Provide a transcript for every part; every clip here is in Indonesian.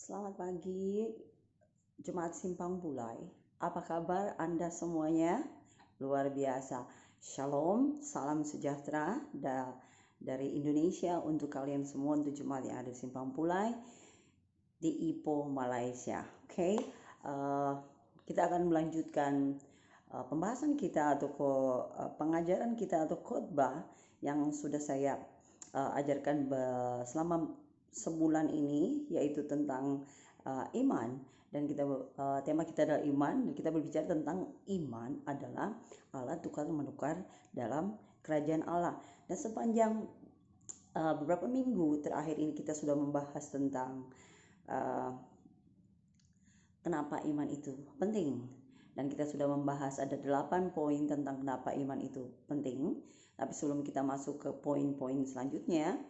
Selamat pagi, Jemaat Simpang Bulai. Apa kabar Anda semuanya? Luar biasa. Shalom, salam sejahtera dari Indonesia untuk kalian semua, untuk jemaat yang ada di Simpang Bulai di Ipoh, Malaysia. Oke, kita akan melanjutkan pembahasan kita atau pengajaran kita atau khotbah yang sudah saya ajarkan selama sebulan ini, yaitu tentang iman. Dan tema kita adalah iman, dan kita berbicara tentang iman adalah alat tukar menukar dalam kerajaan Allah. Dan sepanjang beberapa minggu terakhir ini kita sudah membahas tentang kenapa iman itu penting, dan kita sudah membahas ada 8 poin tentang kenapa iman itu penting. Tapi sebelum kita masuk ke poin-poin selanjutnya,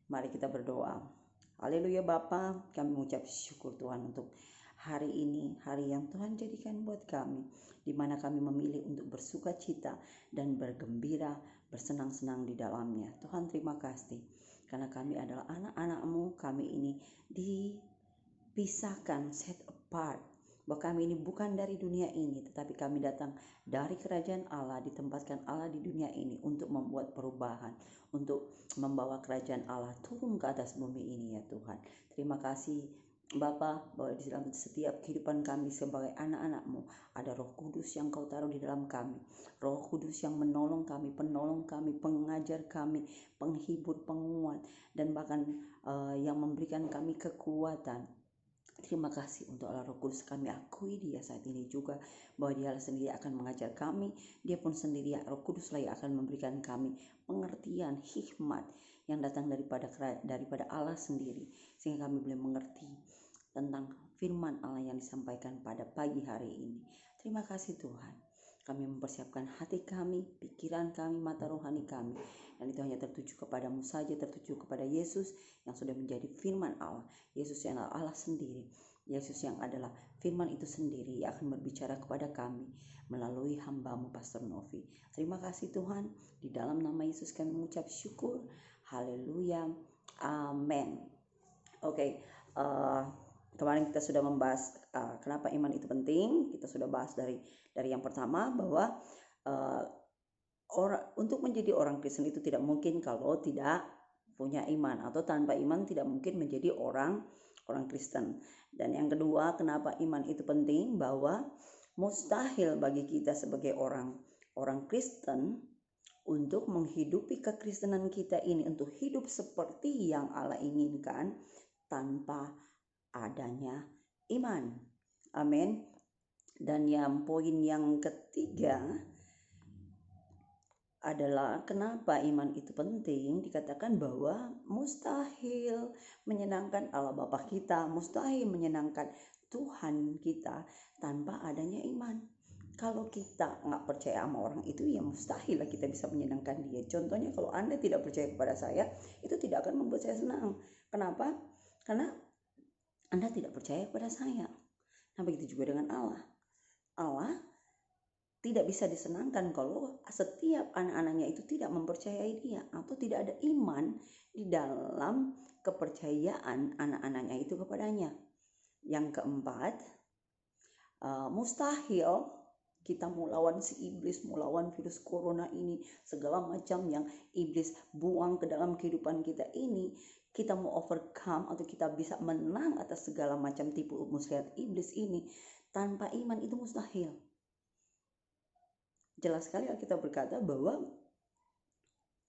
mari kita berdoa. Haleluya Bapa, kami mengucap syukur Tuhan untuk hari ini, hari yang Tuhan jadikan buat kami, di mana kami memilih untuk bersuka cita dan bergembira, bersenang-senang di dalamnya. Tuhan, terima kasih, karena kami adalah anak-anak-Mu. Kami ini dipisahkan, set apart, bahwa kami ini bukan dari dunia ini, tetapi kami datang dari kerajaan Allah, ditempatkan Allah di dunia ini untuk membuat perubahan, untuk membawa kerajaan Allah turun ke atas bumi ini ya Tuhan. Terima kasih Bapa, bahwa di dalam setiap kehidupan kami sebagai anak-anak-Mu ada Roh Kudus yang Kau taruh di dalam kami. Roh Kudus yang menolong kami, penolong kami, pengajar kami, penghibur, penguat, dan bahkan yang memberikan kami kekuatan. Terima kasih untuk Allah Roh Kudus. Kami akui Dia saat ini juga, bahwa Dia sendiri akan mengajar kami. Dia pun sendiri, Roh Kudus lah yang akan memberikan kami pengertian, hikmat yang datang daripada Allah sendiri, sehingga kami boleh mengerti tentang firman Allah yang disampaikan pada pagi hari ini. Terima kasih Tuhan. Kami mempersiapkan hati kami, pikiran kami, mata rohani kami, dan itu hanya tertuju kepadamu saja, tertuju kepada Yesus yang sudah menjadi firman Allah, Yesus yang adalah Allah sendiri, Yesus yang adalah firman itu sendiri yang akan berbicara kepada kami melalui hamba-Mu Pastor Novi. Terima kasih Tuhan, di dalam nama Yesus kami mengucap syukur. Haleluya, amin. Oke, kemarin kita sudah membahas kenapa iman itu penting. Kita sudah bahas dari yang pertama, bahwa untuk menjadi orang Kristen itu tidak mungkin kalau tidak punya iman, atau tanpa iman tidak mungkin menjadi orang Kristen. Dan yang kedua, kenapa iman itu penting, bahwa mustahil bagi kita sebagai orang Kristen untuk menghidupi kekristenan kita ini, untuk hidup seperti yang Allah inginkan tanpa adanya iman. Amin. Dan yang poin yang ketiga adalah kenapa iman itu penting. Dikatakan bahwa mustahil menyenangkan Allah Bapa kita, mustahil menyenangkan Tuhan kita tanpa adanya iman. Kalau kita nggak percaya sama orang itu, ya mustahil lah kita bisa menyenangkan dia. Contohnya, kalau Anda tidak percaya kepada saya, itu tidak akan membuat saya senang. Kenapa? Karena Anda tidak percaya kepada saya. Nah, begitu juga dengan Allah. Allah tidak bisa disenangkan kalau setiap anak-anaknya itu tidak mempercayai Dia, atau tidak ada iman di dalam kepercayaan anak-anaknya itu kepadanya. Yang keempat, mustahil kita mau lawan si iblis, mau lawan virus corona ini, segala macam yang iblis buang ke dalam kehidupan kita ini, kita mau overcome atau kita bisa menang atas segala macam tipu muslihat iblis ini, tanpa iman itu mustahil. Jelas sekali Alkitab berkata bahwa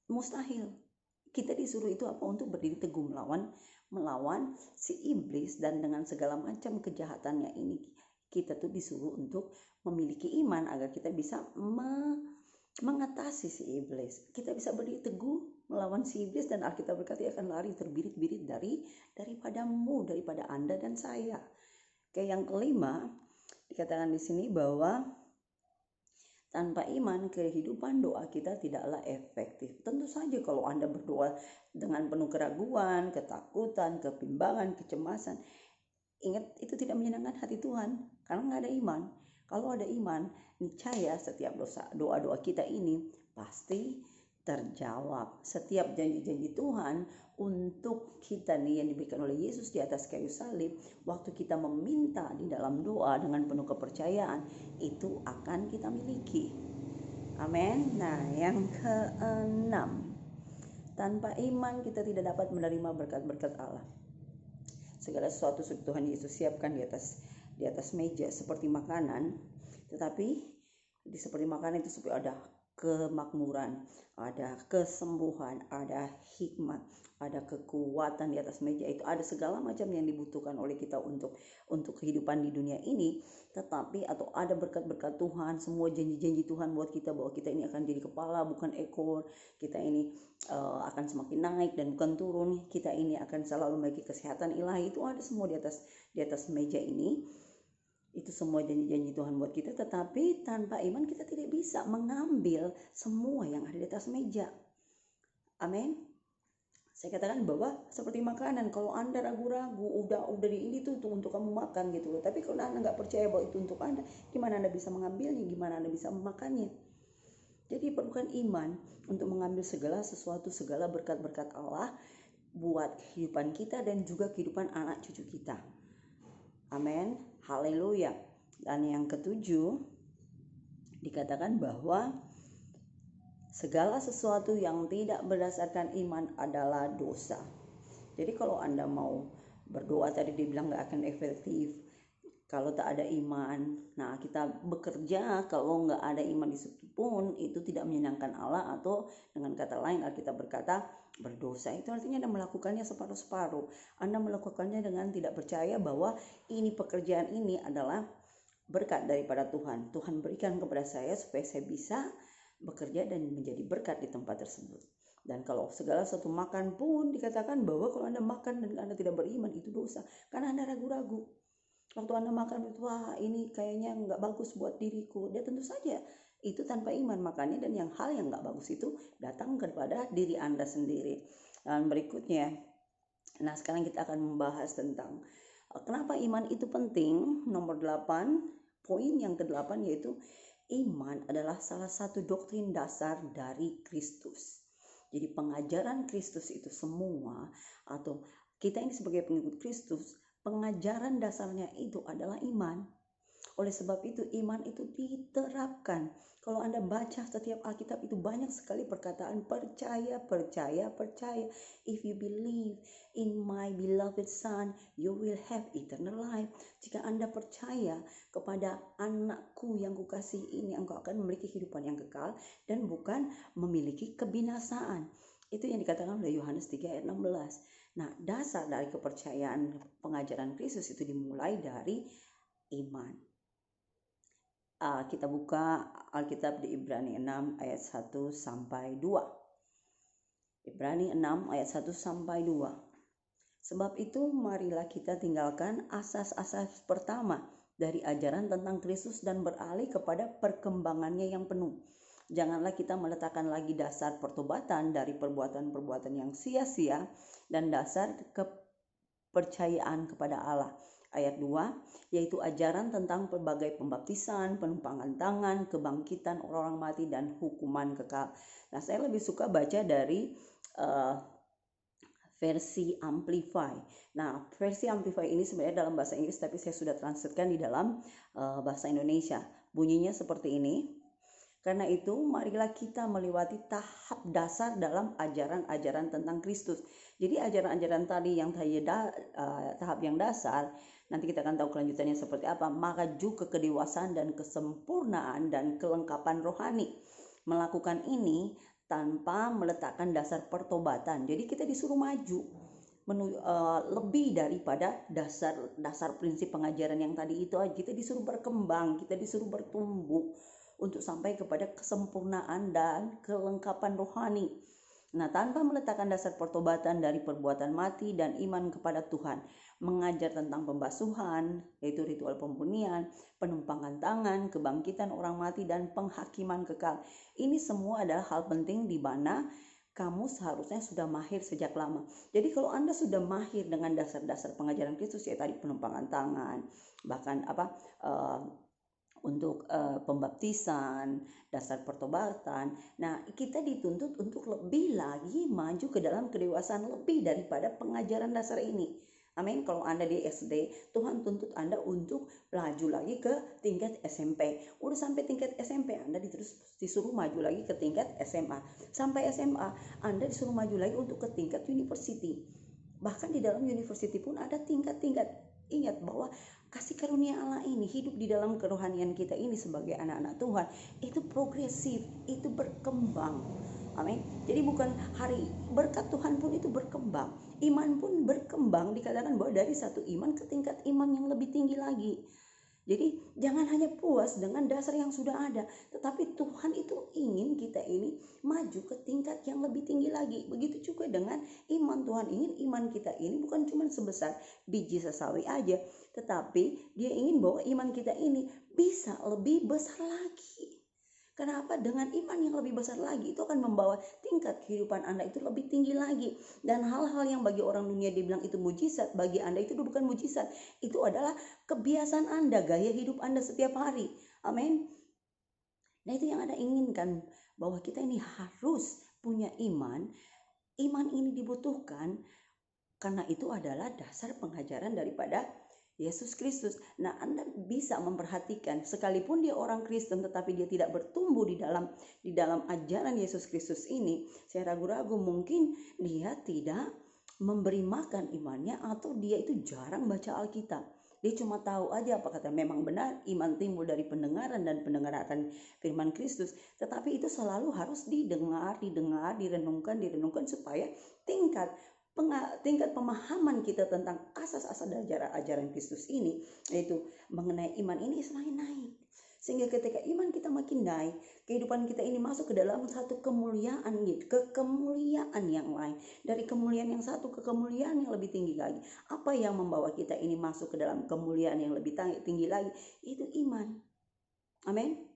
mustahil. Kita disuruh itu apa? Untuk berdiri teguh melawan si iblis, dan dengan segala macam kejahatannya ini, kita tuh disuruh untuk memiliki iman agar kita bisa mengatasi si iblis. Kita bisa berdiri teguh melawan si iblis, dan Alkitab berkata akan lari terbirit-birit daripadamu, daripada Anda dan saya. Oke, yang kelima dikatakan di sini bahwa tanpa iman, kehidupan doa kita tidaklah efektif. Tentu saja kalau Anda berdoa dengan penuh keraguan, ketakutan, kebimbangan, kecemasan, ingat itu tidak menyenangkan hati Tuhan, karena nggak ada iman. Kalau ada iman, niscaya setiap doa-doa kita ini pasti terjawab. Setiap janji-janji Tuhan untuk kita nih yang diberikan oleh Yesus di atas kayu salib, waktu kita meminta di dalam doa dengan penuh kepercayaan, itu akan kita miliki. Amin. Nah, yang keenam, tanpa iman kita tidak dapat menerima berkat-berkat Allah. Segala sesuatu Tuhan Yesus siapkan di atas meja seperti makanan, tetapi seperti makanan itu supaya ada kemakmuran, ada kesembuhan, ada hikmat, ada kekuatan di atas meja itu, ada segala macam yang dibutuhkan oleh kita untuk kehidupan di dunia ini. Tetapi atau ada berkat-berkat Tuhan, semua janji-janji Tuhan buat kita bahwa kita ini akan jadi kepala bukan ekor, kita ini akan semakin naik dan bukan turun, kita ini akan selalu memiliki kesehatan ilahi, itu ada semua di atas meja ini. Itu semua janji-janji Tuhan buat kita, tetapi tanpa iman kita tidak bisa mengambil semua yang ada di atas meja. Amin. Saya katakan bahwa seperti makanan, kalau Anda ragu-ragu, udah di ini tuh untuk kamu makan gitu loh. Tapi kalau Anda nggak percaya bahwa itu untuk Anda, gimana Anda bisa mengambilnya? Gimana Anda bisa memakannya? Jadi perlukan iman untuk mengambil segala sesuatu, segala berkat-berkat Allah buat kehidupan kita dan juga kehidupan anak cucu kita. Amin. Haleluya. Dan yang ketujuh, dikatakan bahwa segala sesuatu yang tidak berdasarkan iman adalah dosa. Jadi kalau Anda mau berdoa, tadi dibilang gak akan efektif kalau tak ada iman. Nah, kita bekerja kalau gak ada iman di situ pun itu tidak menyenangkan Allah, atau dengan kata lain Alkitab berkata berdosa. Itu artinya Anda melakukannya separuh-separuh. Anda melakukannya dengan tidak percaya bahwa ini pekerjaan ini adalah berkat daripada Tuhan. Tuhan berikan kepada saya supaya saya bisa bekerja dan menjadi berkat di tempat tersebut. Dan kalau segala sesuatu makan pun dikatakan bahwa kalau Anda makan dan Anda tidak beriman itu dosa, karena Anda ragu-ragu. Waktu Anda makan itu, wah ini kayaknya nggak bagus buat diriku. Dia tentu saja itu tanpa iman makannya, dan yang hal yang nggak bagus itu datang kepada diri Anda sendiri. Dan berikutnya, nah sekarang kita akan membahas tentang kenapa iman itu penting. Nomor 8, poin yang ke-8 yaitu iman adalah salah satu doktrin dasar dari Kristus. Jadi pengajaran Kristus itu semua, atau kita ini sebagai pengikut Kristus, pengajaran dasarnya itu adalah iman. Oleh sebab itu iman itu diterapkan. Kalau Anda baca setiap Alkitab itu banyak sekali perkataan percaya, percaya, percaya. If you believe in my beloved son, you will have eternal life. Jika Anda percaya kepada anakku yang kukasihi ini, engkau akan memiliki kehidupan yang kekal dan bukan memiliki kebinasaan. Itu yang dikatakan oleh Yohanes 3 ayat 16. Nah, dasar dari kepercayaan pengajaran Kristus itu dimulai dari iman. Kita buka Alkitab di Ibrani 6 ayat 1 sampai 2. Ibrani 6 ayat 1 sampai 2. Sebab itu marilah kita tinggalkan asas-asas pertama dari ajaran tentang Kristus dan beralih kepada perkembangannya yang penuh. Janganlah kita meletakkan lagi dasar pertobatan dari perbuatan-perbuatan yang sia-sia dan dasar kepercayaan kepada Allah. Ayat 2, yaitu ajaran tentang berbagai pembaptisan, penumpangan tangan, kebangkitan orang-orang mati, dan hukuman kekal. Nah, saya lebih suka baca dari versi Amplify. Nah, versi Amplify ini sebenarnya dalam bahasa Inggris, tapi saya sudah translatekan di dalam bahasa Indonesia. Bunyinya seperti ini. Karena itu, marilah kita melewati tahap dasar dalam ajaran-ajaran tentang Kristus. Jadi ajaran-ajaran tadi yang tahap yang dasar, nanti kita akan tahu kelanjutannya seperti apa. Maju ke kedewasaan dan kesempurnaan dan kelengkapan rohani. Melakukan ini tanpa meletakkan dasar pertobatan. Jadi kita disuruh maju lebih daripada dasar prinsip pengajaran yang tadi itu aja. Kita disuruh berkembang, kita disuruh bertumbuh untuk sampai kepada kesempurnaan dan kelengkapan rohani. Nah, tanpa meletakkan dasar pertobatan dari perbuatan mati dan iman kepada Tuhan, mengajar tentang pembasuhan, yaitu ritual pembunian, penumpangan tangan, kebangkitan orang mati, dan penghakiman kekal. Ini semua adalah hal penting di mana kamu seharusnya sudah mahir sejak lama. Jadi kalau Anda sudah mahir dengan dasar-dasar pengajaran Kristus, ya tadi penumpangan tangan, bahkan untuk pembaptisan, dasar pertobatan. Nah, kita dituntut untuk lebih lagi maju ke dalam kedewasaan lebih daripada pengajaran dasar ini. Amin. Kalau Anda di SD, Tuhan tuntut Anda untuk laju lagi ke tingkat SMP. Udah sampai tingkat SMP, Anda disuruh maju lagi ke tingkat SMA. Sampai SMA, Anda disuruh maju lagi untuk ke tingkat university. Bahkan di dalam university pun ada tingkat-tingkat. Ingat bahwa kasih karunia Allah ini hidup di dalam kerohanian kita ini sebagai anak-anak Tuhan itu progresif, itu berkembang. Amin. Jadi bukan hari berkat Tuhan pun itu berkembang, iman pun berkembang. Dikatakan bahwa dari satu iman ke tingkat iman yang lebih tinggi lagi. Jadi jangan hanya puas dengan dasar yang sudah ada, tetapi Tuhan itu ingin kita ini maju ke tingkat yang lebih tinggi lagi. Begitu juga dengan iman. Tuhan ingin iman kita ini bukan cuma sebesar biji sesawi aja, tetapi Dia ingin bahwa iman kita ini bisa lebih besar lagi. Kenapa? Dengan iman yang lebih besar lagi itu akan membawa tingkat kehidupan Anda itu lebih tinggi lagi. Dan hal-hal yang bagi orang dunia dibilang itu mujizat, bagi Anda itu bukan mujizat. Itu adalah kebiasaan Anda, gaya hidup Anda setiap hari. Amin. Nah, itu yang Anda inginkan, bahwa kita ini harus punya iman. Iman ini dibutuhkan karena itu adalah dasar pengajaran daripada Yesus Kristus. Nah, Anda bisa memperhatikan sekalipun dia orang Kristen tetapi dia tidak bertumbuh di dalam ajaran Yesus Kristus ini, saya ragu-ragu mungkin dia tidak memberi makan imannya, atau dia itu jarang baca Alkitab. Dia cuma tahu aja apa kata. Memang benar iman timbul dari pendengaran dan pendengaran firman Kristus, tetapi itu selalu harus didengar, direnungkan supaya tingkat pemahaman kita tentang asas-asas ajaran Kristus ini, yaitu mengenai iman ini semakin naik. Sehingga ketika iman kita makin naik, kehidupan kita ini masuk ke dalam satu kemuliaan yang lain. Dari kemuliaan yang satu ke kemuliaan yang lebih tinggi lagi. Apa yang membawa kita ini masuk ke dalam kemuliaan yang lebih tinggi lagi? Itu iman. Amin.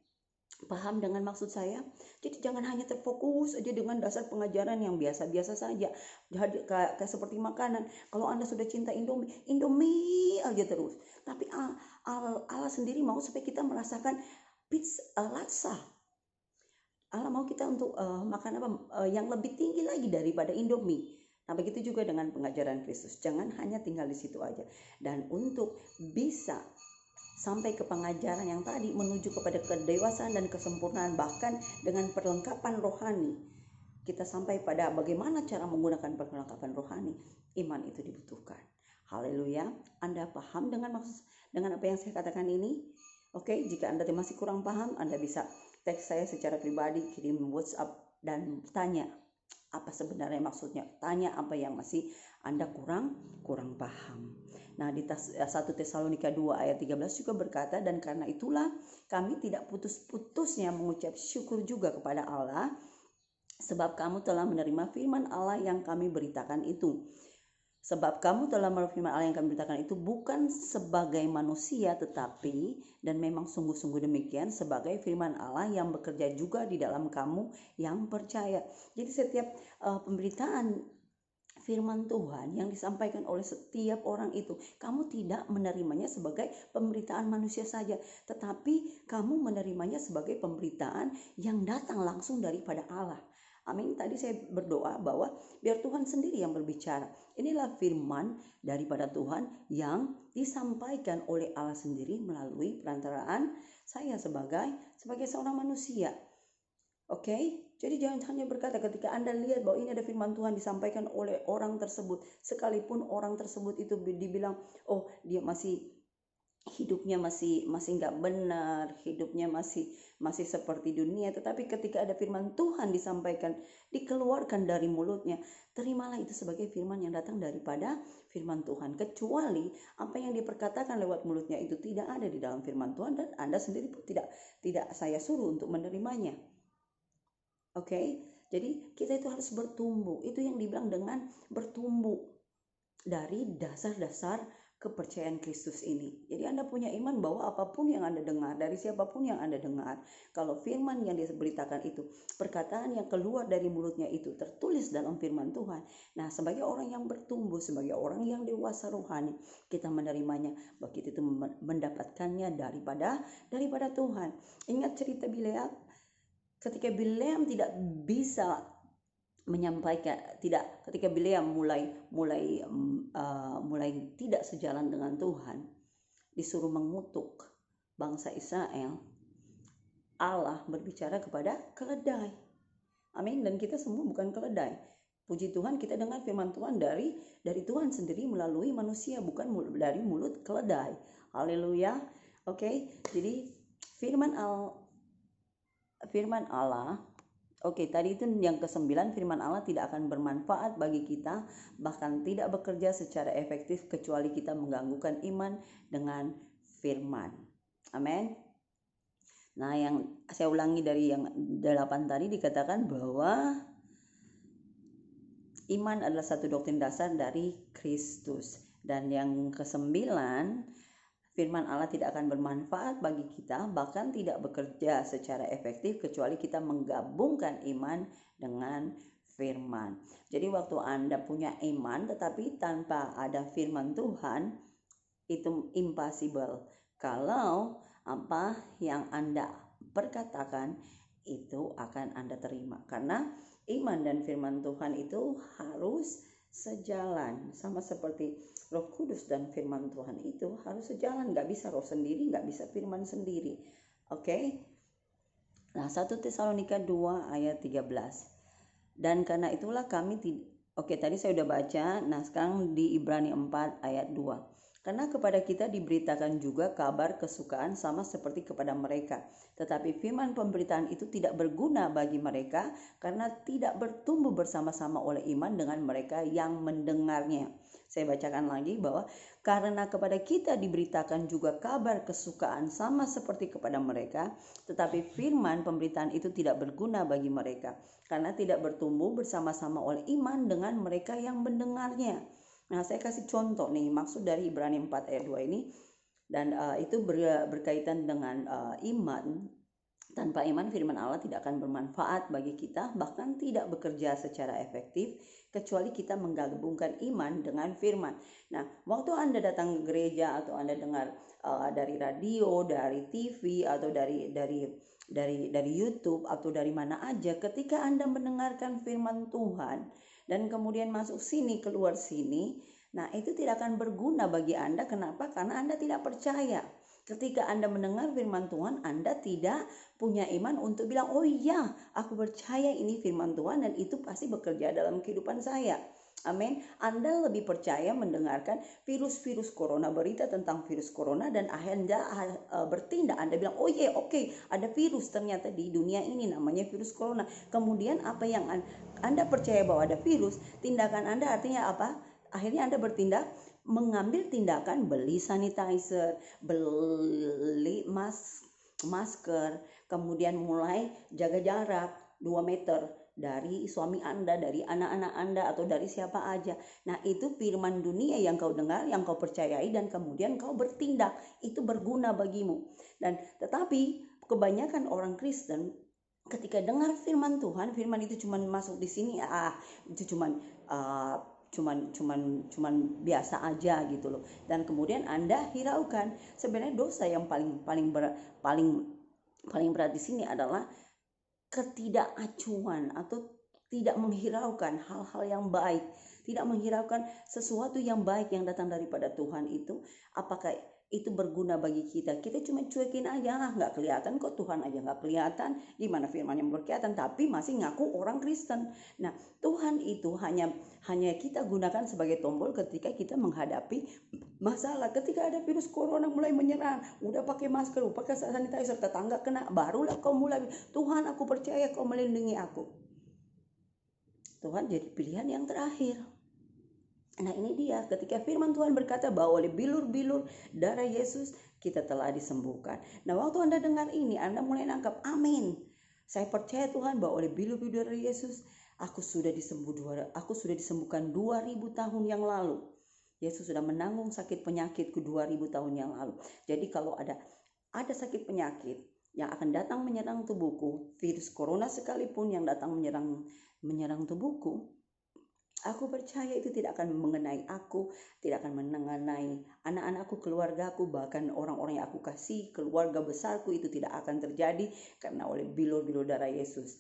Paham dengan maksud saya? Jadi jangan hanya terfokus aja dengan dasar pengajaran yang biasa-biasa saja. Jadi kayak seperti makanan. Kalau Anda sudah cinta Indomie aja terus. Tapi Allah sendiri mau supaya kita merasakan pizza, laksa. Allah mau kita untuk makan yang lebih tinggi lagi daripada Indomie. Nah, begitu juga dengan pengajaran Kristus. Jangan hanya tinggal di situ aja. Dan untuk bisa sampai ke pengajaran yang tadi menuju kepada kedewasaan dan kesempurnaan, bahkan dengan perlengkapan rohani, kita sampai pada bagaimana cara menggunakan perlengkapan rohani. Iman itu dibutuhkan. Haleluya. Anda paham dengan apa yang saya katakan ini? Oke, jika Anda masih kurang paham, Anda bisa teks saya secara pribadi, kirim WhatsApp dan tanya apa sebenarnya maksudnya. Tanya apa yang masih Anda kurang paham. Nah, di 1 Tesalonika 2 ayat 13 juga berkata, dan karena itulah kami tidak putus-putusnya mengucap syukur juga kepada Allah, sebab kamu telah menerima firman Allah yang kami beritakan itu. Sebab kamu telah menerima firman Allah yang kami beritakan itu bukan sebagai manusia, tetapi, dan memang sungguh-sungguh demikian, sebagai firman Allah yang bekerja juga di dalam kamu yang percaya. Jadi setiap pemberitaan firman Tuhan yang disampaikan oleh setiap orang itu, kamu tidak menerimanya sebagai pemberitaan manusia saja, tetapi kamu menerimanya sebagai pemberitaan yang datang langsung daripada Allah. Amin. Tadi saya berdoa bahwa biar Tuhan sendiri yang berbicara. Inilah firman daripada Tuhan yang disampaikan oleh Allah sendiri melalui perantaraan saya sebagai seorang manusia. Oke, jadi jangan hanya berkata ketika Anda lihat bahwa ini ada firman Tuhan disampaikan oleh orang tersebut, sekalipun orang tersebut itu dibilang, oh dia hidupnya masih nggak benar, hidupnya masih seperti dunia, tetapi ketika ada firman Tuhan disampaikan, dikeluarkan dari mulutnya, terimalah itu sebagai firman yang datang daripada firman Tuhan. Kecuali apa yang diperkatakan lewat mulutnya itu tidak ada di dalam firman Tuhan, dan Anda sendiri pun tidak saya suruh untuk menerimanya. Oke, jadi kita itu harus bertumbuh. Itu yang dibilang dengan bertumbuh dari dasar-dasar kepercayaan Kristus ini. Jadi Anda punya iman bahwa apapun yang Anda dengar, dari siapapun yang Anda dengar, kalau firman yang diberitakan itu, perkataan yang keluar dari mulutnya itu tertulis dalam firman Tuhan. Nah, sebagai orang yang bertumbuh, sebagai orang yang dewasa rohani, kita menerimanya, bahwa kita itu mendapatkannya daripada Tuhan. Ingat cerita Bileam, ketika Bileam tidak bisa menyampaikan, ketika Bileam mulai tidak sejalan dengan Tuhan, disuruh mengutuk bangsa Israel, Allah berbicara kepada keledai. Amin. Dan kita semua bukan keledai. Puji Tuhan, kita dengar firman Tuhan dari Tuhan sendiri melalui manusia, bukan dari mulut keledai. Haleluya. Oke. Jadi firman Allah. Oke, tadi itu yang ke-9, firman Allah tidak akan bermanfaat bagi kita, bahkan tidak bekerja secara efektif kecuali kita mengganggukan iman dengan firman. Amin. Nah, yang saya ulangi dari yang 8 tadi dikatakan bahwa iman adalah satu doktrin dasar dari Kristus. Dan yang ke-9, firman Allah tidak akan bermanfaat bagi kita, bahkan tidak bekerja secara efektif kecuali kita menggabungkan iman dengan firman. Jadi waktu Anda punya iman tetapi tanpa ada firman Tuhan, itu impossible. Kalau apa yang Anda perkatakan itu akan Anda terima, karena iman dan firman Tuhan itu harus sejalan, sama seperti Roh Kudus dan firman Tuhan itu harus sejalan. Gak bisa roh sendiri, gak bisa firman sendiri. Oke. Nah, 1 Tesalonika 2 ayat 13. Dan karena itulah kami tadi saya udah baca. Nah, sekarang di Ibrani 4 ayat 2. Karena kepada kita diberitakan juga kabar kesukaan sama seperti kepada mereka. Tetapi firman pemberitaan itu tidak berguna bagi mereka karena tidak bertumbuh bersama-sama oleh iman dengan mereka yang mendengarnya. Saya bacakan lagi bahwa karena kepada kita diberitakan juga kabar kesukaan sama seperti kepada mereka, tetapi firman pemberitaan itu tidak berguna bagi mereka karena tidak bertumbuh bersama-sama oleh iman dengan mereka yang mendengarnya. Nah, saya kasih contoh nih, maksud dari Ibrani 4 ayat 2 ini, dan itu berkaitan dengan iman. Tanpa iman, firman Allah tidak akan bermanfaat bagi kita, bahkan tidak bekerja secara efektif, kecuali kita menggabungkan iman dengan firman. Nah, waktu Anda datang ke gereja atau Anda dengar dari radio, dari TV, atau dari YouTube, atau dari mana aja, ketika Anda mendengarkan firman Tuhan, dan kemudian masuk sini, keluar sini, nah itu tidak akan berguna bagi Anda. Kenapa? Karena Anda tidak percaya. Ketika Anda mendengar firman Tuhan, Anda tidak punya iman untuk bilang, oh iya, aku percaya ini firman Tuhan dan itu pasti bekerja dalam kehidupan saya. Amin. Anda lebih percaya mendengarkan virus corona, berita tentang virus corona, dan Anda bertindak. Anda bilang, oh iya, oke, ada virus ternyata di dunia ini namanya virus corona. Kemudian apa yang Anda percaya bahwa ada virus, tindakan Anda artinya apa? Akhirnya Anda bertindak, mengambil tindakan beli sanitizer, beli masker, kemudian mulai jaga jarak 2 meter dari suami Anda, dari anak-anak Anda, atau dari siapa aja. Nah, itu firman dunia yang kau dengar, yang kau percayai, dan kemudian kau bertindak. Itu berguna bagimu. Dan tetapi kebanyakan orang Kristen ketika dengar firman Tuhan, firman itu cuma masuk di sini, itu cuman biasa aja gitu loh. Dan kemudian Anda hiraukan. Sebenarnya dosa yang paling berat di sini adalah ketidakacuan atau tidak menghiraukan hal-hal yang baik, tidak menghiraukan sesuatu yang baik yang datang daripada Tuhan itu. Apakah itu berguna bagi kita? Kita cuma cuekin aja, nggak kelihatan kok, Tuhan aja nggak kelihatan, gimana firman yang berkelihatan, tapi masih ngaku orang Kristen. Nah, Tuhan itu hanya kita gunakan sebagai tombol ketika kita menghadapi masalah. Ketika ada virus corona mulai menyerang, udah pakai masker, pakai sanitizer, tetangga kena, barulah kau mulai, Tuhan aku percaya kau melindungi aku. Tuhan jadi pilihan yang terakhir. Nah, ini dia, ketika firman Tuhan berkata bahwa oleh bilur-bilur darah Yesus kita telah disembuhkan. Nah, waktu Anda dengar ini, Anda mulai nangkap, amin, saya percaya Tuhan bahwa oleh bilur-bilur darah Yesus aku sudah disembuhkan 2000 tahun yang lalu. Yesus sudah menanggung sakit penyakitku 2000 tahun yang lalu. Jadi kalau ada sakit penyakit yang akan datang menyerang tubuhku, virus corona sekalipun yang datang menyerang tubuhku, aku percaya itu tidak akan mengenai aku, tidak akan mengenai anak-anakku, keluargaku, bahkan orang-orang yang aku kasih, keluarga besarku, itu tidak akan terjadi karena oleh bilur-bilur darah Yesus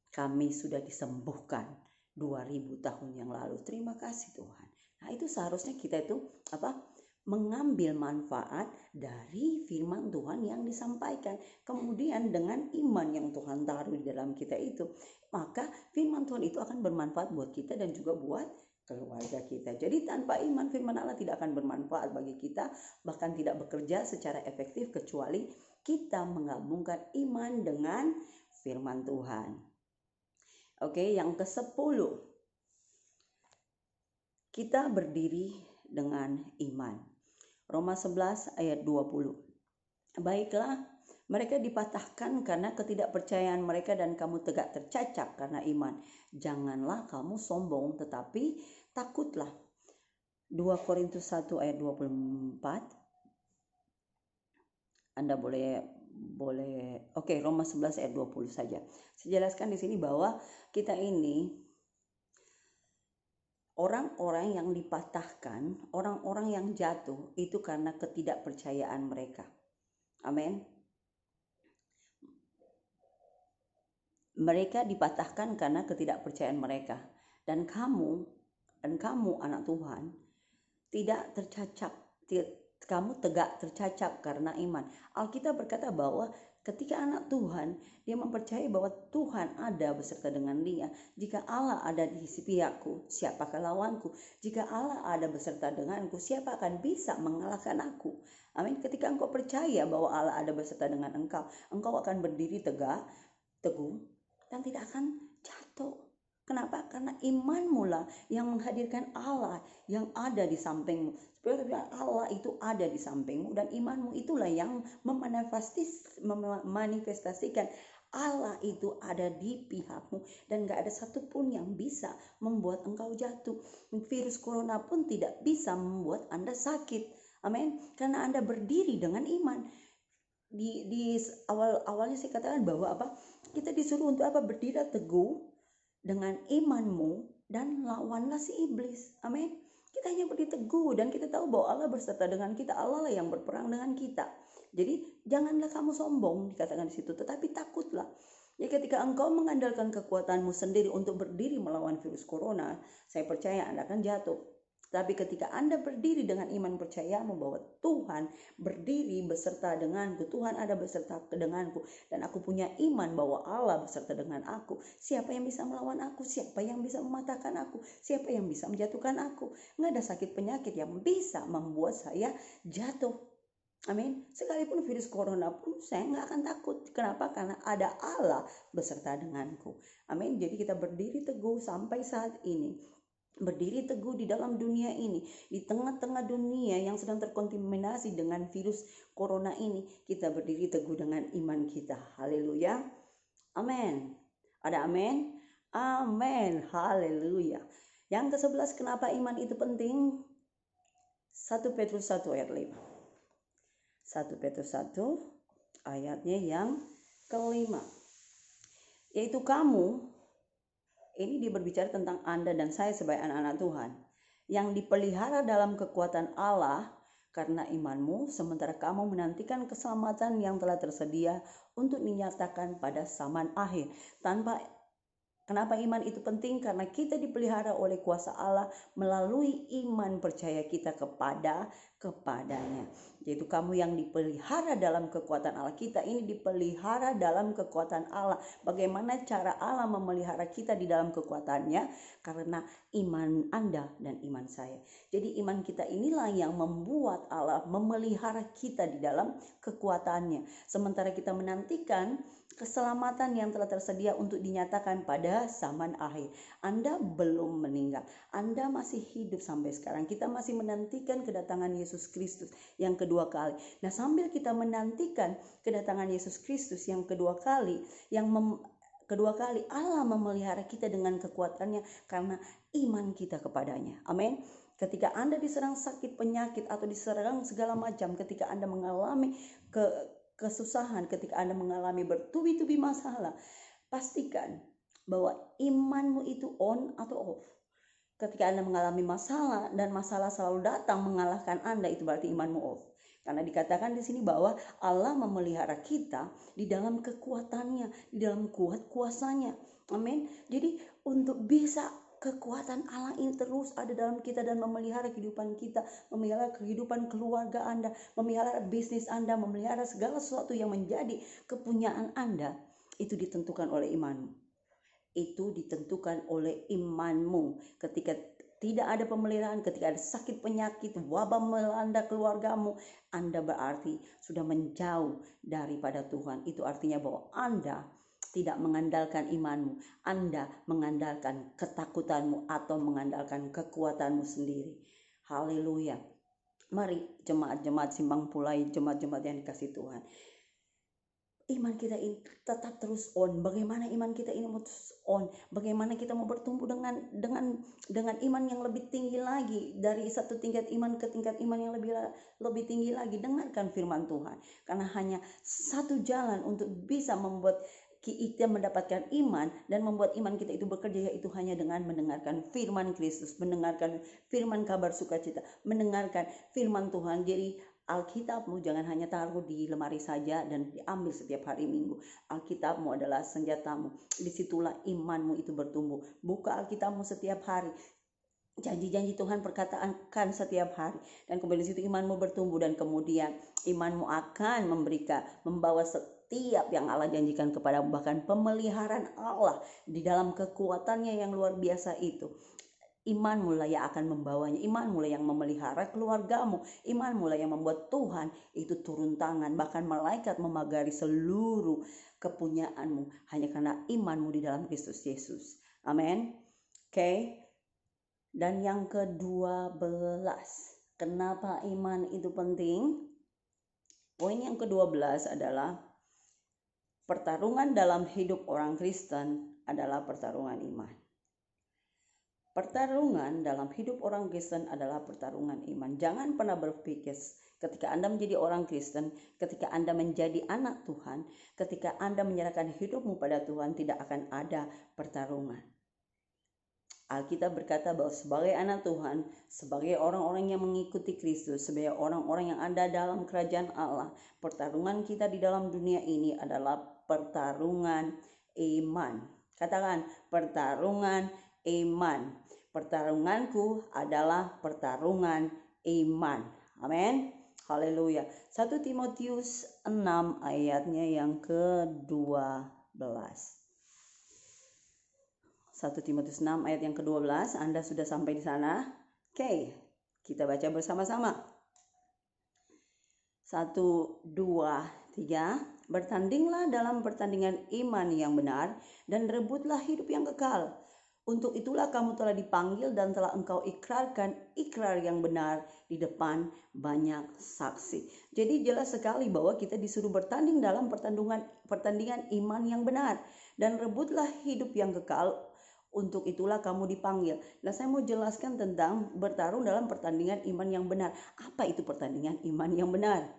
kami sudah disembuhkan 2000 tahun yang lalu. Terima kasih Tuhan. Nah, itu seharusnya kita itu mengambil manfaat dari firman Tuhan yang disampaikan. Kemudian dengan iman yang Tuhan taruh di dalam kita itu, maka firman Tuhan itu akan bermanfaat buat kita dan juga buat keluarga kita. Jadi tanpa iman, firman Allah tidak akan bermanfaat bagi kita, bahkan tidak bekerja secara efektif kecuali kita menggabungkan iman dengan firman Tuhan. Oke, yang ke-10, kita berdiri dengan iman. Roma 11 ayat 20. Baiklah, mereka dipatahkan karena ketidakpercayaan mereka dan kamu tegak tercacat karena iman. Janganlah kamu sombong, tetapi takutlah. 2 Korintus 1 ayat 24. Anda boleh oke, Roma 11 ayat 20 saja. Saya jelaskan di sini bahwa kita ini orang-orang yang dipatahkan, orang-orang yang jatuh itu karena ketidakpercayaan mereka. Amin. Mereka dipatahkan karena ketidakpercayaan mereka. Dan kamu anak Tuhan tidak tercacat, kamu tegak tercacat karena iman. Alkitab berkata bahwa ketika anak Tuhan, dia mempercayai bahwa Tuhan ada beserta dengan dia. Jika Allah ada di pihakku, siapakah lawanku? Jika Allah ada beserta denganku, siapa akan bisa mengalahkan aku? Amin. Ketika engkau percaya bahwa Allah ada beserta dengan engkau akan berdiri teguh, dan tidak akan jatuh. Kenapa? Karena imanmu lah yang menghadirkan Allah yang ada di sampingmu. Sebenarnya Allah itu ada di sampingmu, dan imanmu itulah yang memanifestasikan Allah itu ada di pihakmu, dan gak ada satupun yang bisa membuat engkau jatuh. Virus corona pun tidak bisa membuat Anda sakit. Amin. Karena Anda berdiri dengan iman. Di awalnya saya katakan bahwa kita disuruh untuk berdiri teguh dengan imanmu dan lawanlah si iblis. Amin. Kita hanya berdiri teguh dan kita tahu bahwa Allah berserta dengan kita. Allah lah yang berperang dengan kita. Jadi janganlah kamu sombong, dikatakan di situ, tetapi takutlah. Ya, ketika engkau mengandalkan kekuatanmu sendiri untuk berdiri melawan virus corona, saya percaya Anda akan jatuh. Tapi ketika Anda berdiri dengan iman percayamu bahwa Tuhan berdiri beserta denganku, Tuhan ada beserta denganku, dan aku punya iman bahwa Allah beserta dengan aku, siapa yang bisa melawan aku? Siapa yang bisa mematahkan aku? Siapa yang bisa menjatuhkan aku? Nggak ada sakit penyakit yang bisa membuat saya jatuh. Amin. Sekalipun virus corona pun saya nggak akan takut. Kenapa? Karena ada Allah beserta denganku. Amin. Jadi kita berdiri teguh sampai saat ini. Berdiri teguh di dalam dunia ini, di tengah-tengah dunia yang sedang terkontaminasi dengan virus corona ini, kita berdiri teguh dengan iman kita. Haleluya. Amin. Ada amin? Amin. Haleluya. Yang ke-11, kenapa iman itu penting? 1 Petrus 1 ayat 5. 1 Petrus 1 ayatnya yang ke-5. Yaitu kamu, ini dia berbicara tentang Anda dan saya sebagai anak-anak Tuhan, yang dipelihara dalam kekuatan Allah karena imanmu, sementara kamu menantikan keselamatan yang telah tersedia untuk dinyatakan pada zaman akhir. Kenapa iman itu penting? Karena kita dipelihara oleh kuasa Allah melalui iman percaya kita kepadanya. Yaitu kamu yang dipelihara dalam kekuatan Allah. Kita ini dipelihara dalam kekuatan Allah. Bagaimana cara Allah memelihara kita di dalam kekuatannya? Karena iman Anda dan iman saya. Jadi iman kita inilah yang membuat Allah memelihara kita di dalam kekuatannya. Sementara kita menantikan keselamatan yang telah tersedia untuk dinyatakan pada zaman akhir. Anda belum meninggal. Anda masih hidup sampai sekarang. Kita masih menantikan kedatangan Yesus Kristus yang kedua kali. Nah, sambil kita menantikan kedatangan Yesus Kristus yang kedua kali, Allah memelihara kita dengan kekuatannya karena iman kita kepadanya. Amin. Ketika Anda diserang sakit penyakit atau diserang segala macam, ketika Anda mengalami kesusahan, ketika Anda mengalami bertubi-tubi masalah, pastikan bahwa imanmu itu on atau off. Ketika Anda mengalami masalah dan masalah selalu datang mengalahkan Anda, itu berarti imanmu off. Karena dikatakan di sini bahwa Allah memelihara kita di dalam kekuatannya, di dalam kuasanya. Amin. Jadi untuk bisa kekuatan Allah ini terus ada dalam kita dan memelihara kehidupan kita, memelihara kehidupan keluarga Anda, memelihara bisnis Anda, memelihara segala sesuatu yang menjadi kepunyaan Anda, itu ditentukan oleh imanmu. Itu ditentukan oleh imanmu. Ketika tidak ada pemeliharaan, ketika ada sakit penyakit, wabah melanda keluargamu, Anda berarti sudah menjauh daripada Tuhan. Itu artinya bahwa Anda tidak mengandalkan imanmu, Anda mengandalkan ketakutanmu atau mengandalkan kekuatanmu sendiri. Haleluya. Mari jemaat-jemaat Simpang Pulai, jemaat-jemaat yang dikasih Tuhan, iman kita ini tetap terus on. Bagaimana iman kita ini mau terus on? Bagaimana kita mau bertumbuh dengan iman yang lebih tinggi lagi, dari satu tingkat iman ke tingkat iman yang lebih tinggi lagi? Dengarkan firman Tuhan. Karena hanya satu jalan untuk bisa membuat kita mendapatkan iman dan membuat iman kita itu bekerja, yaitu hanya dengan mendengarkan firman Kristus, mendengarkan firman kabar sukacita, mendengarkan firman Tuhan. Jadi Alkitabmu jangan hanya taruh di lemari saja dan diambil setiap hari Minggu. Alkitabmu adalah senjatamu. Disitulah imanmu itu bertumbuh. Buka Alkitabmu setiap hari. Janji-janji Tuhan perkatakan setiap hari. Dan kemudian di situ imanmu bertumbuh, dan kemudian imanmu akan membawa setiap yang Allah janjikan kepadamu. Bahkan pemeliharaan Allah di dalam kekuatannya yang luar biasa itu. Imanmu lah yang akan membawanya, imanmu lah yang memelihara keluargamu, imanmu lah yang membuat Tuhan itu turun tangan, bahkan malaikat memagari seluruh kepunyaanmu hanya karena imanmu di dalam Kristus Yesus. Amin. Oke. Dan yang ke-12, kenapa iman itu penting? Poin yang ke-12 adalah pertarungan dalam hidup orang Kristen adalah pertarungan iman. Pertarungan dalam hidup orang Kristen adalah pertarungan iman. Jangan pernah berpikir ketika Anda menjadi orang Kristen, ketika Anda menjadi anak Tuhan, ketika Anda menyerahkan hidupmu pada Tuhan, tidak akan ada pertarungan. Alkitab berkata bahwa sebagai anak Tuhan, sebagai orang-orang yang mengikuti Kristus, sebagai orang-orang yang ada dalam kerajaan Allah, pertarungan kita di dalam dunia ini adalah pertarungan iman. Katakan, pertarungan iman. Pertarunganku adalah pertarungan iman. Amin. Haleluya. 1 Timotius 6 ayatnya yang ke-12. 1 Timotius 6 ayat yang ke-12. Anda sudah sampai di sana? Oke, kita baca bersama-sama. 1, 2, 3. Bertandinglah dalam pertandingan iman yang benar dan rebutlah hidup yang kekal. Untuk itulah kamu telah dipanggil dan telah engkau ikrarkan ikrar yang benar di depan banyak saksi. Jadi jelas sekali bahwa kita disuruh bertanding dalam pertandingan iman yang benar. Dan rebutlah hidup yang kekal, untuk itulah kamu dipanggil. Nah, saya mau jelaskan tentang bertarung dalam pertandingan iman yang benar. Apa itu pertandingan iman yang benar?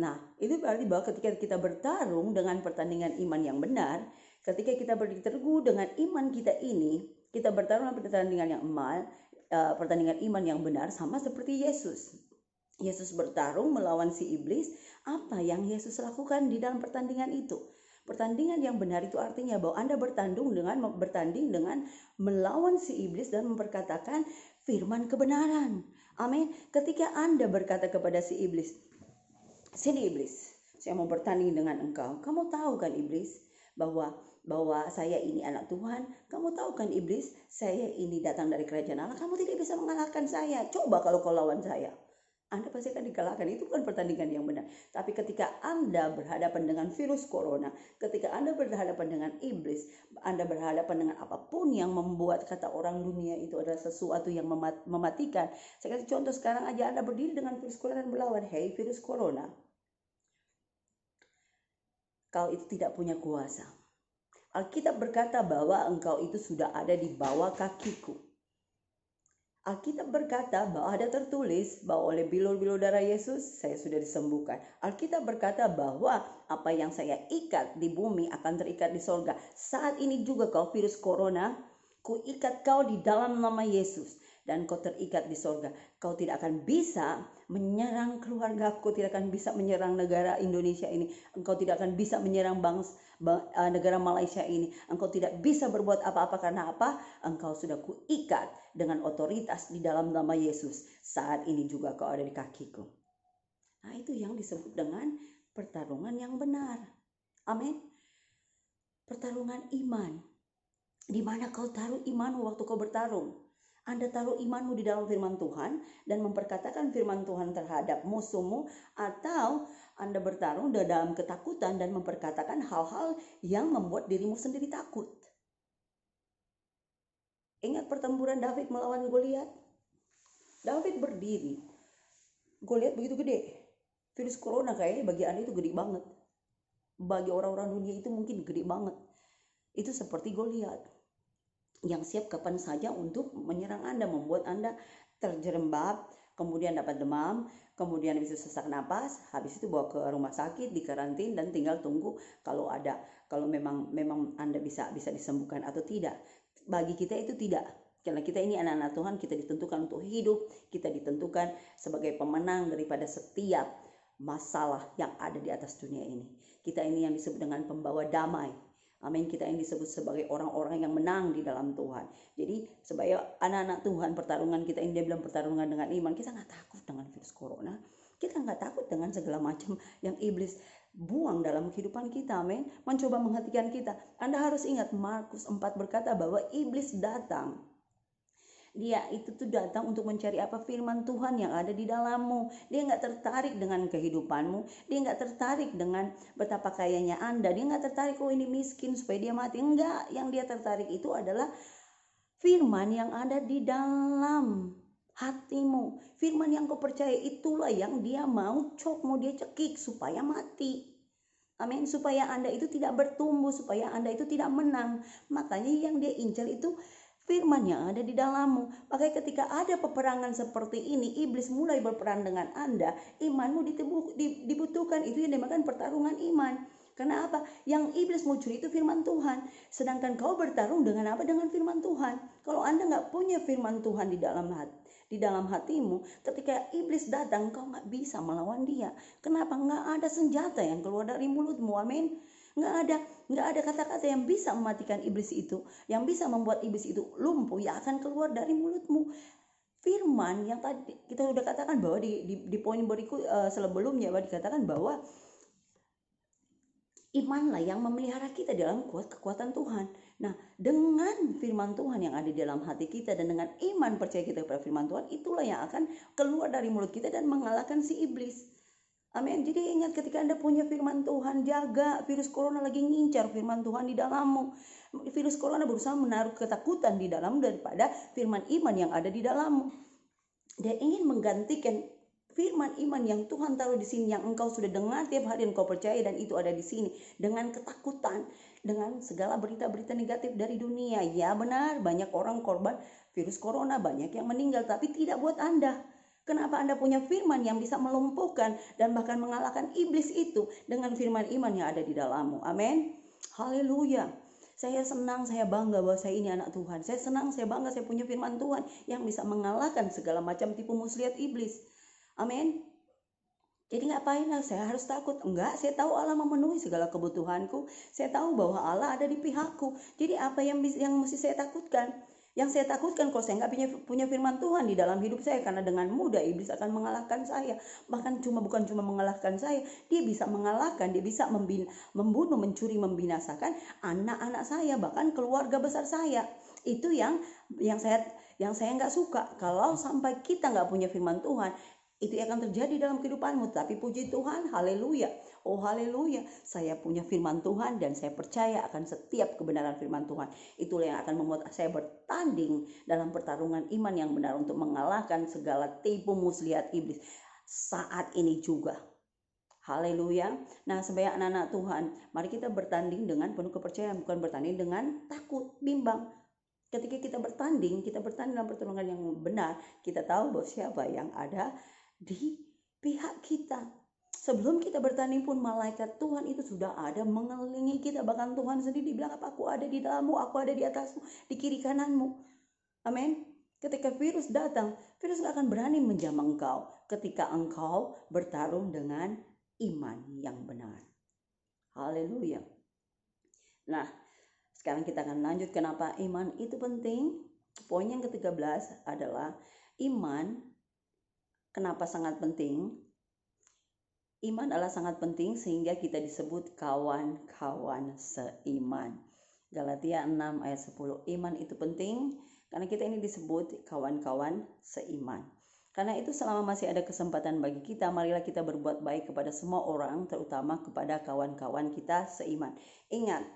Nah, itu berarti bahwa ketika kita bertarung dengan pertandingan iman yang benar, ketika kita berteguh dengan iman kita ini, kita bertarung dalam pertandingan iman yang benar, sama seperti Yesus. Yesus bertarung melawan si iblis. Apa yang Yesus lakukan di dalam pertandingan itu? Pertandingan yang benar itu artinya bahwa Anda bertanding dengan melawan si iblis dan memperkatakan firman kebenaran. Amin. Ketika Anda berkata kepada si iblis, "Sini iblis, saya mau bertanding dengan engkau. Kamu tahu kan iblis bahwa saya ini anak Tuhan. Kamu tahu kan iblis, saya ini datang dari kerajaan Allah. Kamu tidak bisa mengalahkan saya. Coba kalau kau lawan saya." Anda pasti akan dikalahkan. Itu bukan pertandingan yang benar. Tapi ketika Anda berhadapan dengan virus corona, ketika Anda berhadapan dengan iblis, Anda berhadapan dengan apapun yang membuat kata orang dunia itu adalah sesuatu yang mematikan. Saya kasih contoh sekarang aja, Anda berdiri dengan virus corona dan berlawan, "Hei virus corona, kau itu tidak punya kuasa. Alkitab berkata bahwa engkau itu sudah ada di bawah kakiku. Alkitab berkata bahwa ada tertulis bahwa oleh bilur-bilur darah Yesus saya sudah disembuhkan. Alkitab berkata bahwa apa yang saya ikat di bumi akan terikat di sorga. Saat ini juga kau virus corona, ku ikat kau di dalam nama Yesus dan kau terikat di sorga. Kau tidak akan bisa menyerang keluarga, kau tidak akan bisa menyerang negara Indonesia ini. Engkau tidak akan bisa menyerang negara Malaysia ini. Engkau tidak bisa berbuat apa-apa karena apa? Engkau sudah kuikat dengan otoritas di dalam nama Yesus. Saat ini juga kau ada di kakiku. Nah, itu yang disebut dengan pertarungan yang benar. Amin. Pertarungan iman. Di mana kau taruh imanmu waktu kau bertarung? Anda taruh imanmu di dalam firman Tuhan dan memperkatakan firman Tuhan terhadap musuhmu, atau Anda bertarung dalam ketakutan dan memperkatakan hal-hal yang membuat dirimu sendiri takut. Ingat pertempuran David melawan Goliat? David berdiri. Goliat begitu gede. Virus corona kayaknya bagi Anda itu gede banget. Bagi orang-orang dunia itu mungkin gede banget. Itu seperti Goliat yang siap kapan saja untuk menyerang Anda, membuat Anda terjerembab, kemudian dapat demam, kemudian bisa sesak napas, habis itu bawa ke rumah sakit, dikarantin dan tinggal tunggu kalau memang Anda bisa disembuhkan atau tidak. Bagi kita itu tidak. Karena kita ini anak-anak Tuhan, kita ditentukan untuk hidup, kita ditentukan sebagai pemenang daripada setiap masalah yang ada di atas dunia ini. Kita ini yang disebut dengan pembawa damai. Amin. Kita yang disebut sebagai orang-orang yang menang di dalam Tuhan. Jadi sebagai anak-anak Tuhan, pertarungan kita ini, dia bilang pertarungan dengan iman. Kita nggak takut dengan virus corona. Kita nggak takut dengan segala macam yang iblis buang dalam kehidupan kita. Amin. Mencoba menghentikan kita. Anda harus ingat Markus 4 berkata bahwa iblis datang. Dia itu tuh datang untuk mencari apa? Firman Tuhan yang ada di dalammu. Dia nggak tertarik dengan kehidupanmu. Dia nggak tertarik dengan betapa kayanya Anda. Dia nggak tertarik, oh ini miskin supaya dia mati. Enggak, yang dia tertarik itu adalah firman yang ada di dalam hatimu. Firman yang kau percaya itulah yang dia mau mau dia cekik supaya mati. Amin. Supaya Anda itu tidak bertumbuh, supaya Anda itu tidak menang. Makanya yang dia incar itu firman yang ada di dalammu. Makanya ketika ada peperangan seperti ini, iblis mulai berperan dengan Anda, imanmu dibutuhkan. Itu yang dinamakan pertarungan iman. Karena apa? Yang iblis mau curi itu firman Tuhan. Sedangkan kau bertarung dengan apa? Dengan firman Tuhan. Kalau Anda nggak punya firman Tuhan di dalam hatimu, ketika iblis datang, kau nggak bisa melawan dia. Kenapa? Nggak ada senjata yang keluar dari mulutmu. Amin. Nggak ada kata-kata yang bisa mematikan iblis itu, yang bisa membuat iblis itu lumpuh, yang akan keluar dari mulutmu. Firman yang tadi kita sudah katakan bahwa di poin berikut sebelumnya dikatakan bahwa imanlah yang memelihara kita dalam kekuatan Tuhan. Nah, dengan firman Tuhan yang ada di dalam hati kita dan dengan iman percaya kita kepada firman Tuhan, itulah yang akan keluar dari mulut kita dan mengalahkan si iblis. Amin. Jadi ingat, ketika Anda punya firman Tuhan, jaga. Virus corona lagi ngincar firman Tuhan di dalammu. Virus corona berusaha menaruh ketakutan di dalam daripada firman iman yang ada di dalammu. Dia ingin menggantikan firman iman yang Tuhan taruh di sini, yang engkau sudah dengar tiap hari, engkau percaya dan itu ada di sini, dengan ketakutan, dengan segala berita-berita negatif dari dunia. Ya benar, banyak orang korban virus corona, banyak yang meninggal, tapi tidak buat Anda. Kenapa? Anda punya firman yang bisa melumpuhkan dan bahkan mengalahkan iblis itu dengan firman iman yang ada di dalammu. Amin. Haleluya. Saya senang, saya bangga bahwa saya ini anak Tuhan. Saya senang, saya bangga saya punya firman Tuhan yang bisa mengalahkan segala macam tipu muslihat iblis. Amin. Jadi ngapain lah saya harus takut? Enggak, saya tahu Allah memenuhi segala kebutuhanku. Saya tahu bahwa Allah ada di pihakku. Jadi apa yang mesti saya takutkan? Yang saya takutkan kalau saya nggak punya firman Tuhan di dalam hidup saya, karena dengan mudah iblis akan mengalahkan saya. Bahkan bukan cuma mengalahkan saya, dia bisa mengalahkan, dia bisa membunuh, mencuri, membinasakan anak-anak saya, bahkan keluarga besar saya. Itu yang saya nggak suka. Kalau sampai kita nggak punya firman Tuhan, itu akan terjadi dalam kehidupanmu. Tapi puji Tuhan, haleluya. Oh haleluya, saya punya firman Tuhan dan saya percaya akan setiap kebenaran firman Tuhan. Itulah yang akan membuat saya bertanding dalam pertarungan iman yang benar untuk mengalahkan segala tipu muslihat iblis saat ini juga. Haleluya. Nah, sebagai anak-anak Tuhan, mari kita bertanding dengan penuh kepercayaan, bukan bertanding dengan takut, bimbang. Ketika kita bertanding dalam pertarungan yang benar, kita tahu bahwa siapa yang ada di pihak kita. Sebelum kita bertanding pun malaikat Tuhan itu sudah ada mengelilingi kita. Bahkan Tuhan sendiri bilang apa? Aku ada di dalammu, aku ada di atasmu, di kiri kananmu. Amin. Ketika virus datang, virus gak akan berani menjamah engkau ketika engkau bertarung dengan iman yang benar. Haleluya. Nah, sekarang kita akan lanjut kenapa iman itu penting. Poin yang ke-13 adalah iman. Kenapa sangat penting? Iman adalah sangat penting sehingga kita disebut kawan-kawan seiman. Galatia 6 ayat 10. Iman itu penting karena kita ini disebut kawan-kawan seiman. Karena itu selama masih ada kesempatan bagi kita, marilah kita berbuat baik kepada semua orang, terutama kepada kawan-kawan kita seiman. Ingat,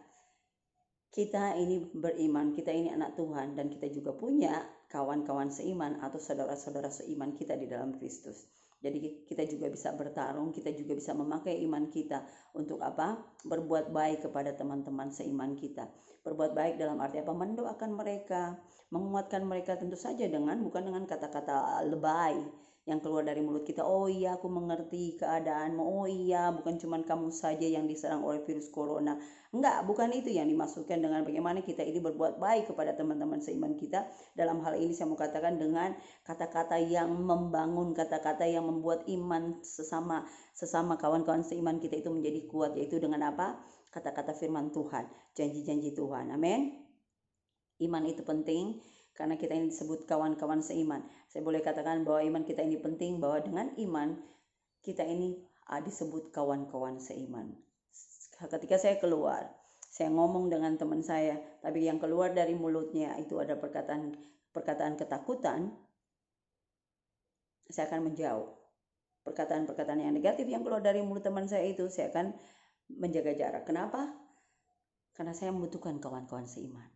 kita ini beriman, kita ini anak Tuhan, dan kita juga punya kawan-kawan seiman atau saudara-saudara seiman kita di dalam Kristus. Jadi kita juga bisa bertarung, kita juga bisa memakai iman kita untuk apa? Berbuat baik kepada teman-teman seiman kita. Berbuat baik dalam arti apa? Mendoakan mereka, menguatkan mereka, tentu saja bukan dengan kata-kata lebay yang keluar dari mulut kita. Oh iya, aku mengerti keadaanmu. Oh iya, bukan cuma kamu saja yang diserang oleh virus corona. Enggak, bukan itu yang dimaksudkan dengan bagaimana kita ini berbuat baik kepada teman-teman seiman kita. Dalam hal ini saya mau katakan dengan kata-kata yang membangun, kata-kata yang membuat iman sesama kawan-kawan seiman kita itu menjadi kuat, yaitu dengan apa? Kata-kata firman Tuhan, janji-janji Tuhan. Amin. Iman itu penting karena kita ini disebut kawan-kawan seiman. Saya boleh katakan bahwa iman kita ini penting, bahwa dengan iman kita ini disebut kawan-kawan seiman. Ketika saya keluar, saya ngomong dengan teman saya, tapi yang keluar dari mulutnya itu ada perkataan ketakutan, saya akan menjauh. Perkataan-perkataan yang negatif yang keluar dari mulut teman saya itu, saya akan menjaga jarak. Kenapa? Karena saya membutuhkan kawan-kawan seiman.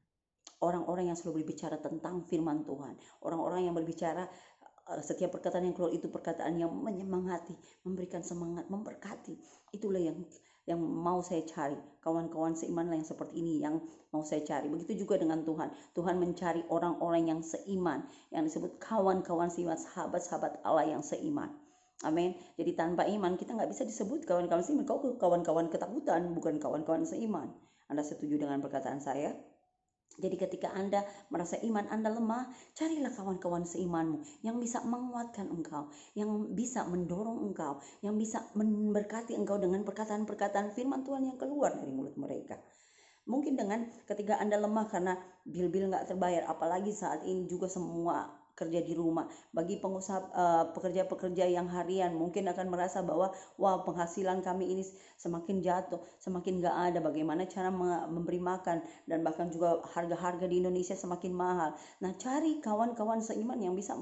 Orang-orang yang selalu berbicara tentang firman Tuhan. Orang-orang yang berbicara setiap perkataan yang keluar itu perkataan yang menyemangati, memberikan semangat, memberkati. Itulah yang mau saya cari. Kawan-kawan seiman yang seperti ini yang mau saya cari. Begitu juga dengan Tuhan. Tuhan mencari orang-orang yang seiman, yang disebut kawan-kawan seiman, sahabat-sahabat Allah yang seiman. Amin. Jadi tanpa iman kita nggak bisa disebut kawan-kawan seiman. Kau kawan-kawan ketakutan, bukan kawan-kawan seiman. Anda setuju dengan perkataan saya? Jadi ketika Anda merasa iman Anda lemah, carilah kawan-kawan seimanmu yang bisa menguatkan engkau, yang bisa mendorong engkau, yang bisa memberkati engkau dengan perkataan-perkataan firman Tuhan yang keluar dari mulut mereka. Mungkin dengan ketika Anda lemah karena bil-bil nggak terbayar, apalagi saat ini juga semua kerja di rumah. Bagi pengusaha pekerja-pekerja yang harian mungkin akan merasa bahwa wah, penghasilan kami ini semakin jatuh, semakin gak ada, bagaimana cara memberi makan, dan bahkan juga harga-harga di Indonesia semakin mahal. Nah, cari kawan-kawan seiman yang bisa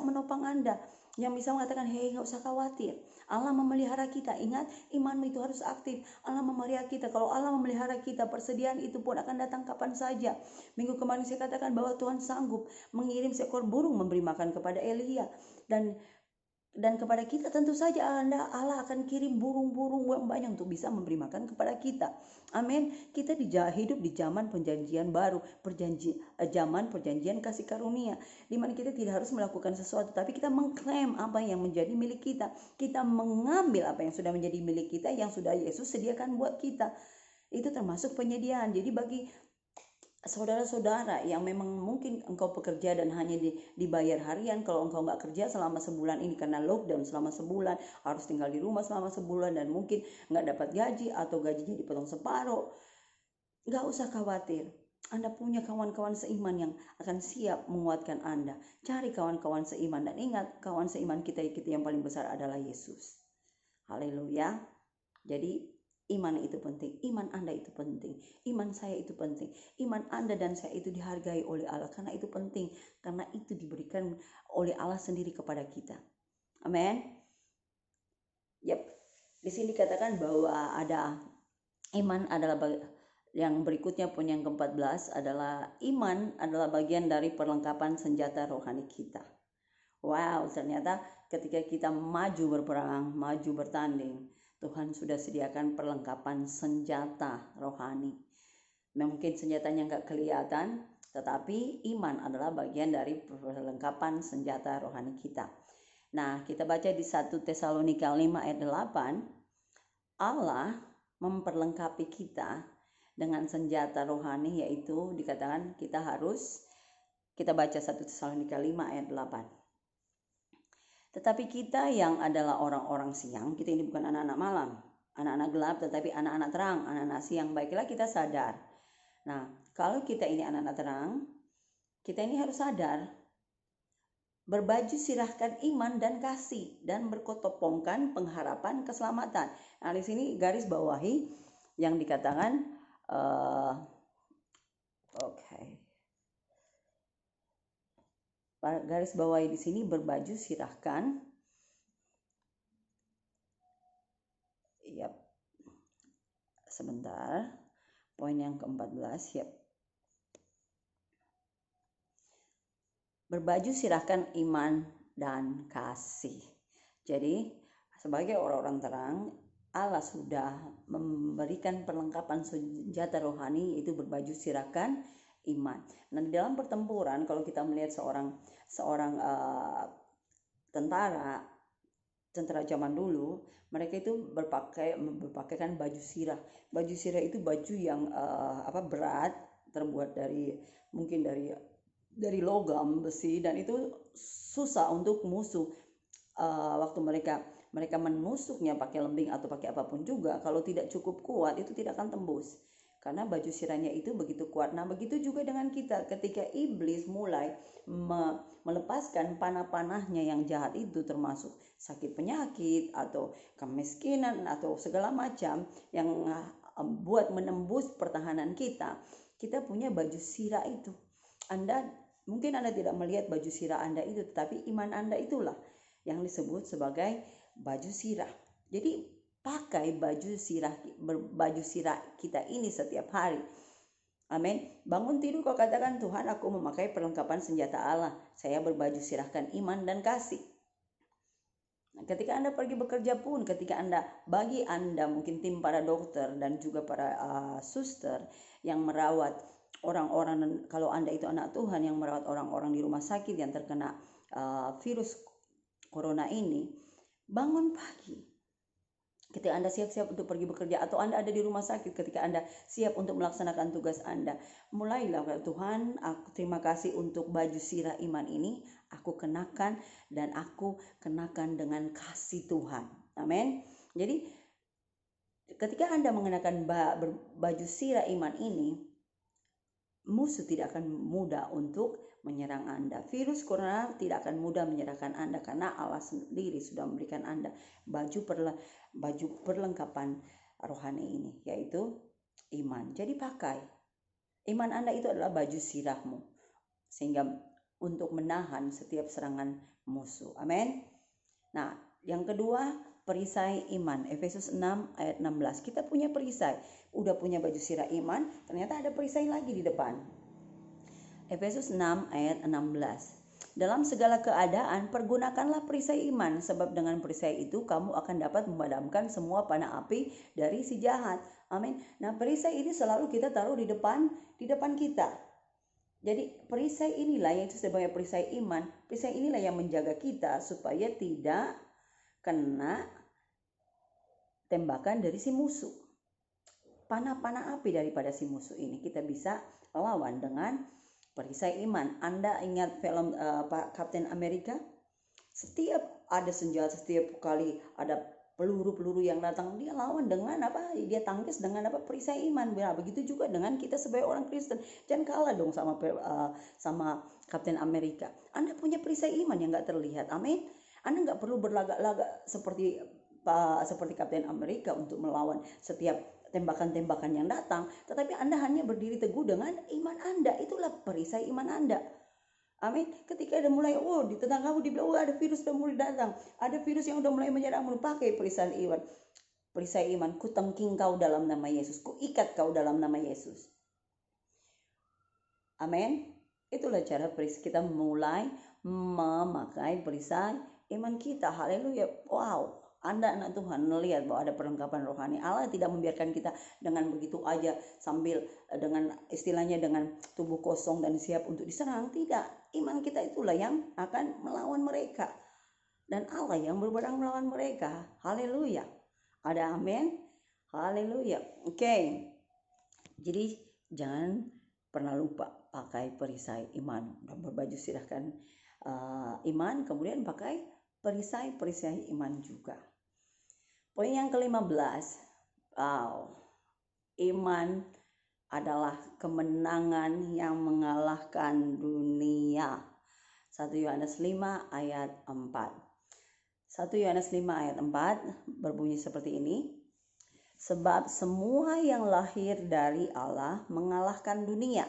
menopang Anda, yang bisa mengatakan, hei, gak usah khawatir, Allah memelihara kita. Ingat, imanmu itu harus aktif. Allah memelihara kita. Kalau Allah memelihara kita, persediaan itu pun akan datang kapan saja. Minggu kemarin saya katakan bahwa Tuhan sanggup mengirim seekor burung memberi makan kepada Elia, dan kepada kita tentu saja Allah akan kirim burung-burung yang banyak untuk bisa memberi makan kepada kita. Amin. Kita hidup di zaman perjanjian baru, zaman perjanjian kasih karunia, di mana kita tidak harus melakukan sesuatu, tapi kita mengklaim apa yang menjadi milik kita. Kita mengambil apa yang sudah menjadi milik kita, yang sudah Yesus sediakan buat kita. Itu termasuk penyediaan. Jadi bagi saudara-saudara yang memang mungkin engkau pekerja dan hanya dibayar harian, kalau engkau nggak kerja selama sebulan ini karena lockdown selama sebulan, harus tinggal di rumah selama sebulan dan mungkin nggak dapat gaji atau gajinya dipotong separuh, nggak usah khawatir. Anda punya kawan-kawan seiman yang akan siap menguatkan Anda. Cari kawan-kawan seiman, dan ingat, kawan seiman kita yang paling besar adalah Yesus. Haleluya. Jadi iman itu penting, iman Anda itu penting, iman saya itu penting, iman Anda dan saya itu dihargai oleh Allah, karena itu penting, karena itu diberikan oleh Allah sendiri kepada kita. Amin. Yap. Di sini dikatakan bahwa ada iman adalah yang berikutnya, pun yang ke-14 adalah iman adalah bagian dari perlengkapan senjata rohani kita. Wow, ternyata ketika kita maju berperang, maju bertanding, Tuhan sudah sediakan perlengkapan senjata rohani. Mungkin senjatanya nggak kelihatan, tetapi iman adalah bagian dari perlengkapan senjata rohani kita. Nah, kita baca di 1 Tesalonika 5 ayat 8, Allah memperlengkapi kita dengan senjata rohani, yaitu dikatakan kita baca 1 Tesalonika 5 ayat 8. Tetapi kita yang adalah orang-orang siang, kita ini bukan anak-anak malam, anak-anak gelap, tetapi anak-anak terang, anak-anak siang. Baiklah kita sadar. Nah, kalau kita ini anak-anak terang, kita ini harus sadar. Berbaju sirahkan iman dan kasih, dan berkotopongkan pengharapan keselamatan. Nah, di sini garis bawahi yang dikatakan, garis bawahi di sini berbaju sirahkan. Sebentar. Poin yang ke-14, Berbaju sirahkan iman dan kasih. Jadi, sebagai orang-orang terang, Allah sudah memberikan perlengkapan senjata rohani, yaitu berbaju sirahkan iman. Nah, di dalam pertempuran, kalau kita melihat seorang tentara zaman dulu, mereka itu berpakaikan baju sirah. Baju sirah itu baju yang berat, terbuat mungkin dari logam besi, dan itu susah untuk musuh. Waktu mereka menusuknya pakai lembing atau pakai apapun juga, kalau tidak cukup kuat itu tidak akan tembus, karena baju sirahnya itu begitu kuat. Nah, begitu juga dengan kita, ketika iblis mulai melepaskan panah-panahnya yang jahat itu, termasuk sakit penyakit atau kemiskinan atau segala macam yang buat menembus pertahanan kita punya baju sirah itu. Mungkin Anda tidak melihat baju sirah Anda itu, tetapi iman Anda itulah yang disebut sebagai baju sirah. Jadi pakai baju sirah kita ini setiap hari. Amin. Bangun tidur kau katakan, Tuhan, aku memakai perlengkapan senjata Allah. Saya berbaju sirahkan iman dan kasih. Nah, ketika Anda pergi bekerja pun, bagi Anda mungkin tim para dokter dan juga para suster yang merawat orang-orang, kalau Anda itu anak Tuhan yang merawat orang-orang di rumah sakit yang terkena virus corona ini, bangun pagi ketika Anda siap-siap untuk pergi bekerja, atau Anda ada di rumah sakit ketika Anda siap untuk melaksanakan tugas Anda, mulailah, Tuhan, aku terima kasih untuk baju sirah iman ini, aku kenakan, dan aku kenakan dengan kasih Tuhan. Amin. Jadi ketika Anda mengenakan baju sirah iman ini, musuh tidak akan mudah untuk menyerang Anda. Virus corona tidak akan mudah menyerahkan Anda, karena Allah sendiri sudah memberikan Anda baju perlengkapan rohani ini, yaitu iman. Jadi pakai iman Anda, itu adalah baju sirahmu, sehingga untuk menahan setiap serangan musuh. Amin. Nah, yang kedua, perisai iman. Efesus 6 ayat 16. Kita punya perisai. Udah punya baju sirah iman, ternyata ada perisai lagi di depan. Efesus 6 ayat 16. Dalam segala keadaan pergunakanlah perisai iman, sebab dengan perisai itu kamu akan dapat memadamkan semua panah api dari si jahat. Amin. Nah, perisai ini selalu kita taruh di depan kita. Jadi perisai inilah yang sebagai perisai iman. Perisai inilah yang menjaga kita supaya tidak kena tembakan dari si musuh. Panah-panah api daripada si musuh ini kita bisa lawan dengan perisai iman. Anda ingat film Captain America? Setiap ada senjata, setiap kali ada peluru-peluru yang datang, dia lawan dengan apa? Dia tangkis dengan apa? Perisai iman. Nah, begitu juga dengan kita sebagai orang Kristen. Jangan kalah dong sama Captain America. Anda punya perisai iman yang gak terlihat. Amin. Anda gak perlu berlagak-lagak seperti Captain America untuk melawan setiap tembakan-tembakan yang datang, tetapi Anda hanya berdiri teguh dengan iman Anda. Itulah perisai iman Anda. Amin. Ketika ada mulai, di tengah kamu dibilang, ada virus sudah mulai datang, ada virus yang sudah mulai menyerangmu, pakai perisai iman. Perisai iman, ku tengking kau dalam nama Yesus, ku ikat kau dalam nama Yesus. Amin. Itulah cara kita mulai memakai perisai iman kita. Haleluya. Wow. Anda anak Tuhan melihat bahwa ada perlengkapan rohani. Allah tidak membiarkan kita dengan begitu aja sambil dengan istilahnya dengan tubuh kosong dan siap untuk diserang. Tidak, iman kita itulah yang akan melawan mereka. Dan Allah yang berperang melawan mereka. Haleluya. Ada amin? Haleluya. Oke. Jadi jangan pernah lupa pakai perisai iman. Dan berbaju silahkan iman, kemudian pakai perisai iman juga. Poin yang ke-15, iman adalah kemenangan yang mengalahkan dunia. 1 Yohanes 5 ayat 4. 1 Yohanes 5 ayat 4 berbunyi seperti ini. Sebab semua yang lahir dari Allah mengalahkan dunia.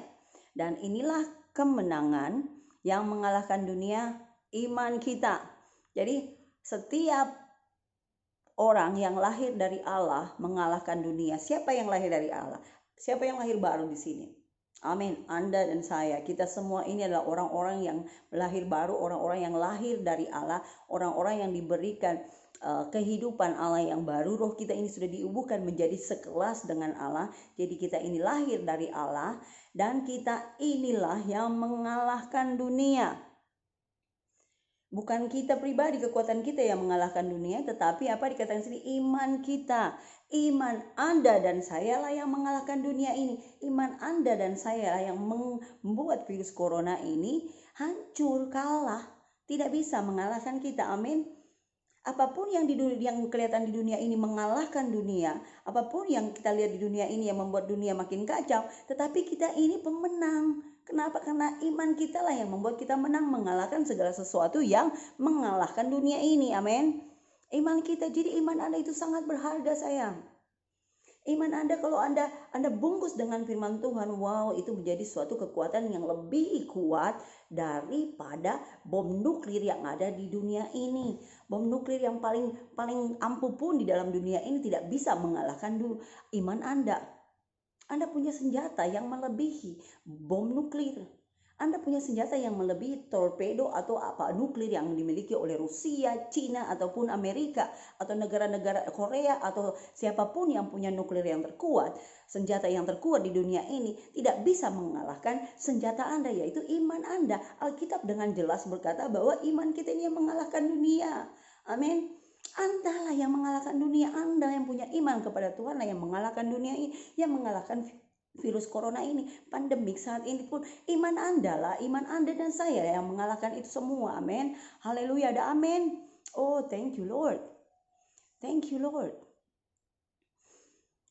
Dan inilah kemenangan yang mengalahkan dunia, iman kita. Jadi setiap orang yang lahir dari Allah mengalahkan dunia. Siapa yang lahir dari Allah? Siapa yang lahir baru di sini? Amin. Anda dan saya, kita semua ini adalah orang-orang yang lahir baru, orang-orang yang lahir dari Allah, orang-orang yang diberikan kehidupan Allah yang baru. Roh kita ini sudah diubuhkan menjadi sekelas dengan Allah. Jadi kita ini lahir dari Allah dan kita inilah yang mengalahkan dunia. Bukan kita pribadi, kekuatan kita yang mengalahkan dunia, tetapi apa dikatakan sini? Iman kita. Iman Anda dan saya lah yang mengalahkan dunia ini. Iman Anda dan saya lah yang membuat virus corona ini hancur, kalah. Tidak bisa mengalahkan kita. Amin. Apapun yang kelihatan di dunia ini mengalahkan dunia, apapun yang kita lihat di dunia ini yang membuat dunia makin kacau, tetapi kita ini pemenang. Kenapa? Karena iman kita lah yang membuat kita menang, mengalahkan segala sesuatu yang mengalahkan dunia ini. Amin. Iman kita, jadi iman Anda itu sangat berharga, sayang. Iman Anda, kalau Anda bungkus dengan firman Tuhan, wow, itu menjadi suatu kekuatan yang lebih kuat daripada bom nuklir yang ada di dunia ini. Bom nuklir yang paling ampuh pun di dalam dunia ini tidak bisa mengalahkan iman Anda. Anda punya senjata yang melebihi bom nuklir. Anda punya senjata yang melebihi torpedo atau apa nuklir yang dimiliki oleh Rusia, Cina, ataupun Amerika, atau negara-negara Korea, atau siapapun yang punya nuklir yang terkuat. Senjata yang terkuat di dunia ini tidak bisa mengalahkan senjata Anda, yaitu iman Anda. Alkitab dengan jelas berkata bahwa iman kita ini yang mengalahkan dunia. Amin. Anda lah yang mengalahkan dunia. Anda yang punya iman kepada Tuhan lah yang mengalahkan dunia ini, yang mengalahkan virus corona ini, pandemik saat ini pun. Iman Anda lah, iman Anda dan saya yang mengalahkan itu semua. Amin. Haleluya, ada amin. Oh, thank you Lord. Thank you Lord.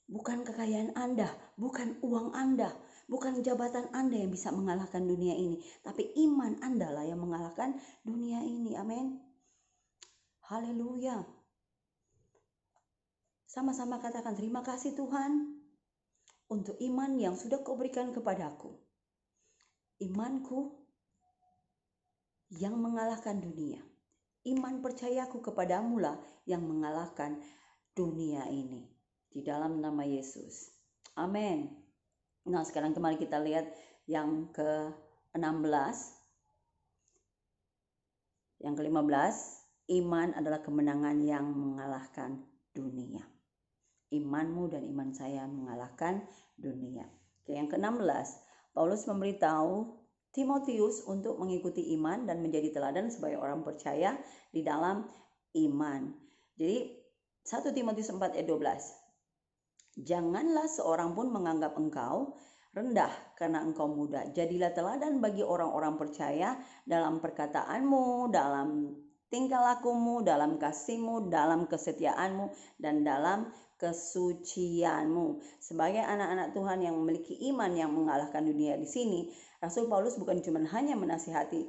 Bukan kekayaan Anda, bukan uang Anda, bukan jabatan Anda yang bisa mengalahkan dunia ini, tapi iman Anda lah yang mengalahkan dunia ini. Amin. Haleluya. Sama-sama katakan, terima kasih Tuhan untuk iman yang sudah Kau berikan kepadaku. Imanku yang mengalahkan dunia. Iman percayaku kepadamu lah yang mengalahkan dunia ini. Di dalam nama Yesus. Amin. Nah, sekarang kembali kita lihat yang ke-16. Yang ke-15, iman adalah kemenangan yang mengalahkan dunia. Imanmu dan iman saya mengalahkan dunia. Oke, yang ke-16, Paulus memberitahu Timotius untuk mengikuti iman dan menjadi teladan sebagai orang percaya di dalam iman. Jadi 1 Timotius 4 ayat 12. Janganlah seorang pun menganggap engkau rendah karena engkau muda. Jadilah teladan bagi orang-orang percaya dalam perkataanmu, dalam tingkah lakumu, dalam kasihmu, dalam kesetiaanmu, dan dalam kesucianmu. Sebagai anak-anak Tuhan yang memiliki iman yang mengalahkan dunia di sini, Rasul Paulus bukan cuma hanya menasihati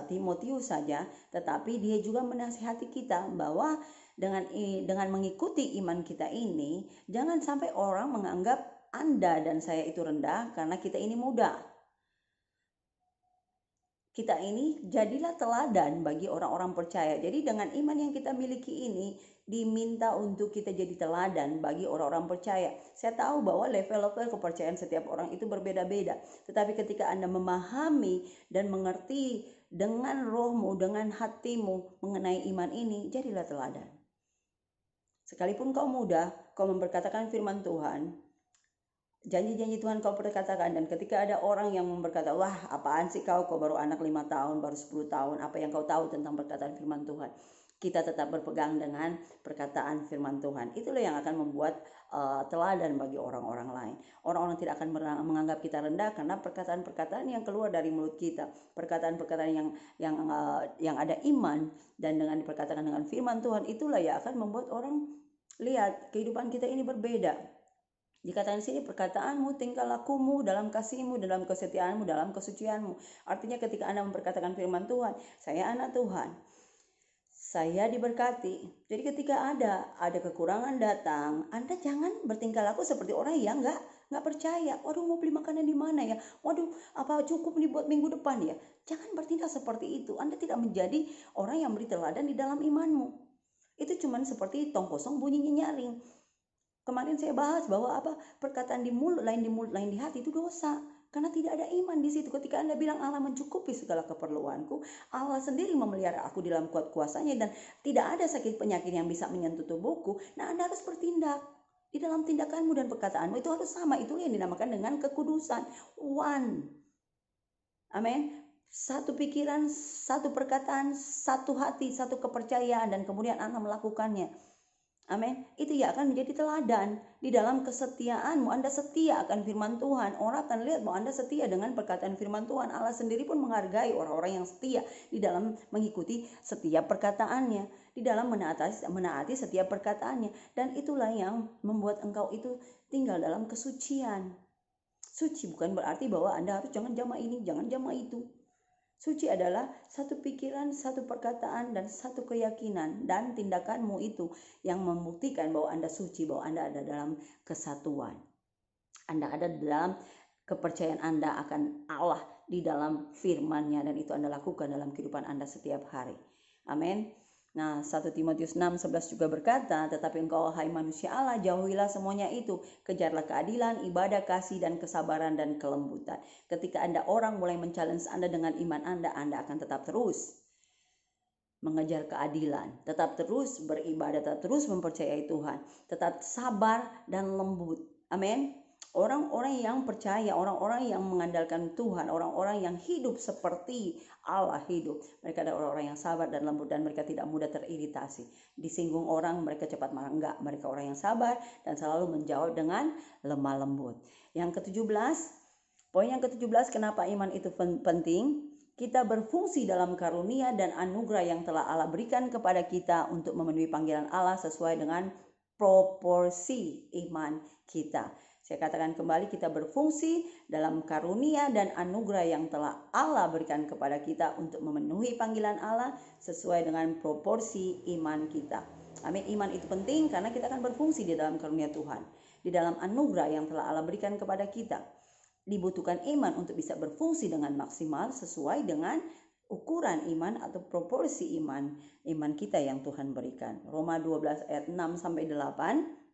Timotius saja, tetapi dia juga menasihati kita bahwa dengan mengikuti iman kita ini, jangan sampai orang menganggap Anda dan saya itu rendah karena kita ini muda. Kita ini jadilah teladan bagi orang-orang percaya. Jadi dengan iman yang kita miliki ini, diminta untuk kita jadi teladan bagi orang-orang percaya. Saya tahu bahwa level-level kepercayaan setiap orang itu berbeda-beda. Tetapi ketika Anda memahami dan mengerti dengan rohmu, dengan hatimu mengenai iman ini, jadilah teladan. Sekalipun kau muda, kau memperkatakan firman Tuhan, janji-janji Tuhan kau perkatakan, dan ketika ada orang yang berkata, wah apaan sih kau baru anak 5 tahun, baru 10 tahun, apa yang kau tahu tentang perkataan firman Tuhan? Kita tetap berpegang dengan perkataan firman Tuhan. Itulah yang akan membuat teladan bagi orang-orang lain. Orang-orang tidak akan menganggap kita rendah karena perkataan-perkataan yang keluar dari mulut kita, perkataan-perkataan yang ada iman dan dengan diperkatakan dengan firman Tuhan, itulah yang akan membuat orang lihat kehidupan kita ini berbeda. Dikatakan di sini, perkataanmu, tingkah lakumu, dalam kasihmu, dalam kesetiaanmu, dalam kesucianmu. Artinya ketika Anda memperkatakan firman Tuhan, saya anak Tuhan, saya diberkati. Jadi ketika ada kekurangan datang, Anda jangan bertingkah laku seperti orang yang nggak percaya. Waduh, mau beli makanan di mana ya? Waduh, apa cukup nih buat minggu depan ya? Jangan bertindak seperti itu. Anda tidak menjadi orang yang beri teladan di dalam imanmu. Itu cuman seperti tong kosong bunyinya nyaring. Kemarin saya bahas bahwa perkataan di mulut lain di hati itu dosa. Karena tidak ada iman di situ. Ketika Anda bilang Allah mencukupi segala keperluanku, Allah sendiri memelihara aku dalam kuat kuasanya, dan tidak ada sakit penyakit yang bisa menyentuh tubuhku. Nah, Anda harus bertindak. Di dalam tindakanmu dan perkataanmu itu harus sama. Itu yang dinamakan dengan kekudusan. One. Amin. Satu pikiran, satu perkataan, satu hati, satu kepercayaan, dan kemudian Anda melakukannya. Amin. Itu ya akan menjadi teladan di dalam kesetiaanmu. Anda setia akan firman Tuhan. Orang akan lihat bahwa Anda setia dengan perkataan firman Tuhan. Allah sendiri pun menghargai orang-orang yang setia di dalam mengikuti setiap perkataannya, di dalam menaati setiap perkataannya. Dan itulah yang membuat engkau itu tinggal dalam kesucian. Suci bukan berarti bahwa Anda harus jangan jamaah ini, jangan jamaah itu. Suci adalah satu pikiran, satu perkataan, dan satu keyakinan, dan tindakanmu itu yang membuktikan bahwa Anda suci, bahwa Anda ada dalam kesatuan. Anda ada dalam kepercayaan Anda akan Allah di dalam firman-Nya, dan itu Anda lakukan dalam kehidupan Anda setiap hari. Amin. Nah, 1 Timotius 6:11 juga berkata, tetapi engkau, hai manusia Allah, jauhilah semuanya itu. Kejarlah keadilan, ibadah, kasih, dan kesabaran, dan kelembutan. Ketika orang mulai men-challenge Anda dengan iman Anda akan tetap terus mengejar keadilan, tetap terus beribadah, tetap terus mempercayai Tuhan, tetap sabar dan lembut. Amin. Orang-orang yang percaya, orang-orang yang mengandalkan Tuhan, orang-orang yang hidup seperti Allah hidup, mereka adalah orang-orang yang sabar dan lembut, dan mereka tidak mudah teriritasi. Disinggung orang, mereka cepat marah. Enggak, mereka orang yang sabar dan selalu menjawab dengan lemah lembut. Yang ke-17, poin yang ke-17, kenapa iman itu penting? Kita berfungsi dalam karunia dan anugerah yang telah Allah berikan kepada kita untuk memenuhi panggilan Allah sesuai dengan proporsi iman kita. Saya katakan kembali, kita berfungsi dalam karunia dan anugerah yang telah Allah berikan kepada kita untuk memenuhi panggilan Allah sesuai dengan proporsi iman kita. Amin. Iman itu penting karena kita akan berfungsi di dalam karunia Tuhan, di dalam anugerah yang telah Allah berikan kepada kita. Dibutuhkan iman untuk bisa berfungsi dengan maksimal sesuai dengan ukuran iman atau proporsi iman kita yang Tuhan berikan. Roma 12 ayat 6-8.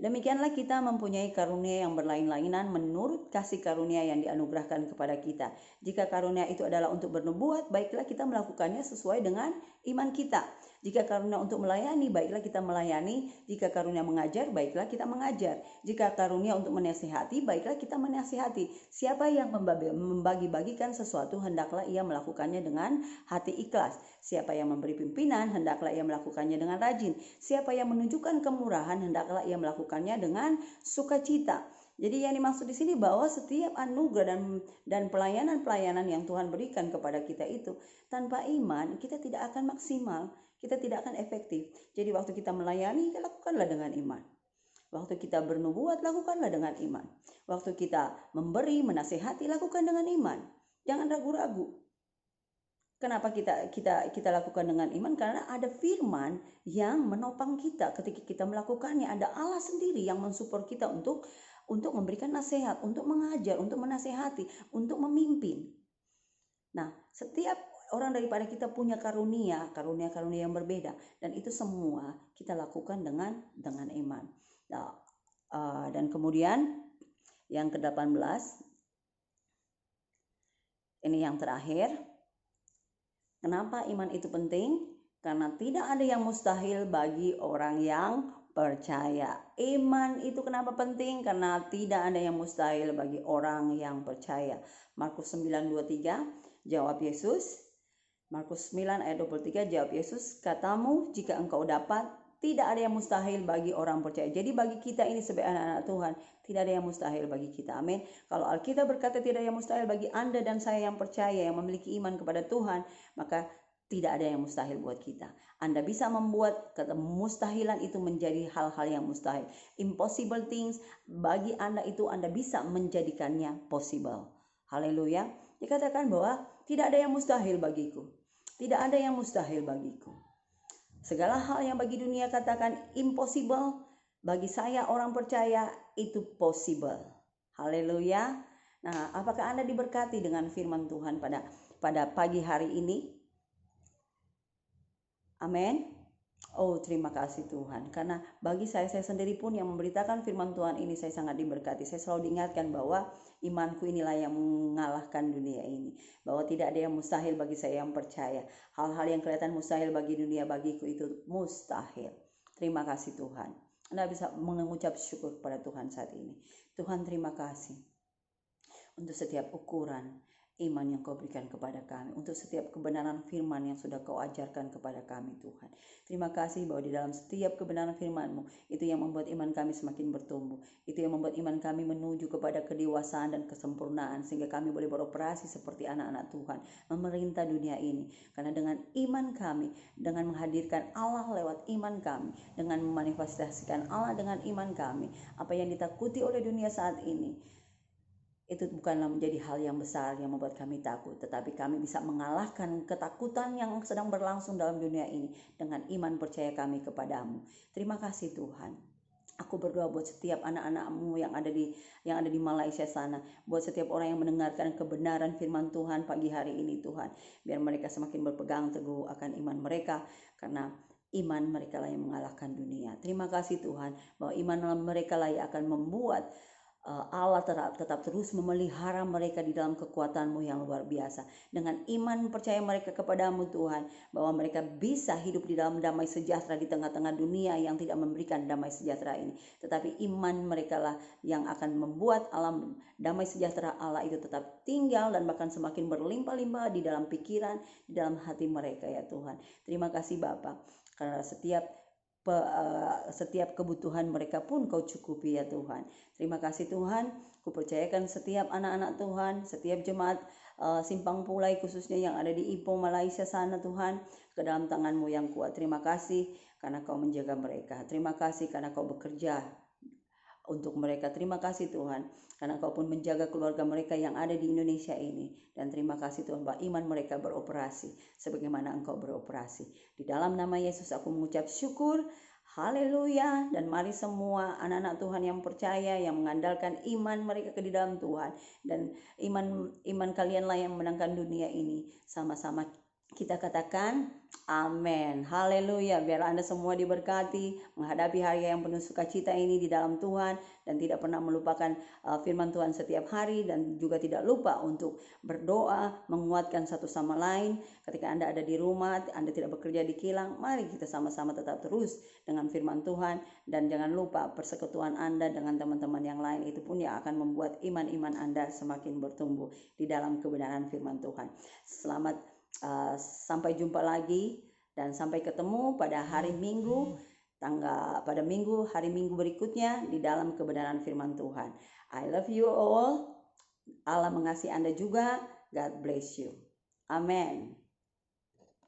Demikianlah kita mempunyai karunia yang berlain-lainan menurut kasih karunia yang dianugerahkan kepada kita. Jika karunia itu adalah untuk bernubuat, baiklah kita melakukannya sesuai dengan iman kita. Jika karunia untuk melayani, baiklah kita melayani. Jika karunia mengajar, baiklah kita mengajar. Jika karunia untuk menasihati, baiklah kita menasihati. Siapa yang membagi-bagikan sesuatu, hendaklah ia melakukannya dengan hati ikhlas. Siapa yang memberi pimpinan, hendaklah ia melakukannya dengan rajin. Siapa yang menunjukkan kemurahan, hendaklah ia melakukannya dengan sukacita. Jadi yang dimaksud di sini bahwa setiap anugerah dan pelayanan-pelayanan yang Tuhan berikan kepada kita itu, tanpa iman kita tidak akan maksimal, kita tidak akan efektif. Jadi waktu kita melayani, lakukanlah dengan iman. Waktu kita bernubuat, lakukanlah dengan iman. Waktu kita memberi, menasihati, lakukan dengan iman. Jangan ragu-ragu. Kenapa kita lakukan dengan iman? Karena ada firman yang menopang kita ketika kita melakukannya. Ada Allah sendiri yang mensupport kita untuk memberikan nasihat, untuk mengajar, untuk menasehati, untuk memimpin. Nah, setiap orang daripada kita punya karunia yang berbeda, dan itu semua kita lakukan dengan iman. Nah, dan kemudian yang ke-18, ini yang terakhir. Kenapa iman itu penting? Karena tidak ada yang mustahil bagi orang yang percaya. Iman itu kenapa penting? Karena tidak ada yang mustahil bagi orang yang percaya. Markus 9:23 jawab Yesus. Markus 9 ayat 23 jawab Yesus, katamu jika engkau dapat, tidak ada yang mustahil bagi orang percaya. Jadi bagi kita ini sebagai anak-anak Tuhan, tidak ada yang mustahil bagi kita. Amin. Kalau Alkitab berkata tidak ada yang mustahil bagi Anda dan saya yang percaya, yang memiliki iman kepada Tuhan, maka tidak ada yang mustahil buat kita. Anda bisa membuat kemustahilan itu menjadi hal-hal yang mustahil. Impossible things bagi Anda itu Anda bisa menjadikannya possible. Haleluya. Dikatakan bahwa tidak ada yang mustahil bagiku. Tidak ada yang mustahil bagiku. Segala hal yang bagi dunia katakan impossible, bagi saya orang percaya itu possible. Haleluya. Nah, apakah Anda diberkati dengan firman Tuhan pada pagi hari ini? Amin. Oh, terima kasih Tuhan. Karena bagi saya sendiri pun yang memberitakan firman Tuhan ini, saya sangat diberkati. Saya selalu diingatkan bahwa imanku inilah yang mengalahkan dunia ini. Bahwa tidak ada yang mustahil bagi saya yang percaya. Hal-hal yang kelihatan mustahil bagi dunia, bagiku itu mustahil. Terima kasih Tuhan. Anda bisa mengucap syukur kepada Tuhan saat ini. Tuhan, terima kasih untuk setiap ukuran iman yang kau berikan kepada kami, untuk setiap kebenaran firman yang sudah kau ajarkan kepada kami Tuhan. Terima kasih bahwa di dalam setiap kebenaran firman-Mu, itu yang membuat iman kami semakin bertumbuh, itu yang membuat iman kami menuju kepada kedewasaan dan kesempurnaan, sehingga kami boleh beroperasi seperti anak-anak Tuhan, memerintah dunia ini. Karena dengan iman kami, dengan menghadirkan Allah lewat iman kami, dengan memanifestasikan Allah dengan iman kami, apa yang ditakuti oleh dunia saat ini, itu bukanlah menjadi hal yang besar yang membuat kami takut, tetapi kami bisa mengalahkan ketakutan yang sedang berlangsung dalam dunia ini dengan iman percaya kami kepadamu. Terima kasih Tuhan. Aku berdoa buat setiap anak-anak-Mu yang ada di Malaysia sana, buat setiap orang yang mendengarkan kebenaran firman Tuhan pagi hari ini Tuhan, biar mereka semakin berpegang teguh akan iman mereka, karena iman mereka lah yang mengalahkan dunia. Terima kasih Tuhan bahwa iman mereka lah yang akan membuat Allah tetap terus memelihara mereka di dalam kekuatan-Mu yang luar biasa. Dengan iman percaya mereka kepadamu Tuhan, bahwa mereka bisa hidup di dalam damai sejahtera di tengah-tengah dunia yang tidak memberikan damai sejahtera ini. Tetapi iman mereka lah yang akan membuat alam damai sejahtera Allah itu tetap tinggal dan bahkan semakin berlimpah-limpah di dalam pikiran, di dalam hati mereka ya Tuhan. Terima kasih Bapa, karena setiap kebutuhan mereka pun kau cukupi ya Tuhan. Terima kasih Tuhan, kupercayakan setiap anak-anak Tuhan, setiap jemaat Simpang Pulai khususnya yang ada di Ipoh Malaysia sana Tuhan, ke dalam tangan-Mu yang kuat. Terima kasih karena kau menjaga mereka. Terima kasih karena kau bekerja untuk mereka. Terima kasih Tuhan karena kau pun menjaga keluarga mereka yang ada di Indonesia ini. Dan terima kasih Tuhan bahwa iman mereka beroperasi sebagaimana Engkau beroperasi. Di dalam nama Yesus aku mengucap syukur. Haleluya. Dan mari semua anak-anak Tuhan yang percaya, yang mengandalkan iman mereka ke di dalam Tuhan, dan iman kalianlah yang memenangkan dunia ini. Sama-sama kita katakan amin. Haleluya. Biar Anda semua diberkati menghadapi hari yang penuh sukacita ini di dalam Tuhan, dan tidak pernah melupakan firman Tuhan setiap hari, dan juga tidak lupa untuk berdoa, menguatkan satu sama lain. Ketika Anda ada di rumah, Anda tidak bekerja di kilang, mari kita sama-sama tetap terus dengan firman Tuhan, dan jangan lupa persekutuan Anda dengan teman-teman yang lain, itu pun yang akan membuat iman-iman Anda semakin bertumbuh di dalam kebenaran firman Tuhan. Selamat sampai jumpa lagi, dan sampai ketemu pada hari Minggu, pada hari Minggu berikutnya di dalam kebenaran firman Tuhan. I love you all. Allah mengasihi Anda juga. God bless you. Amen.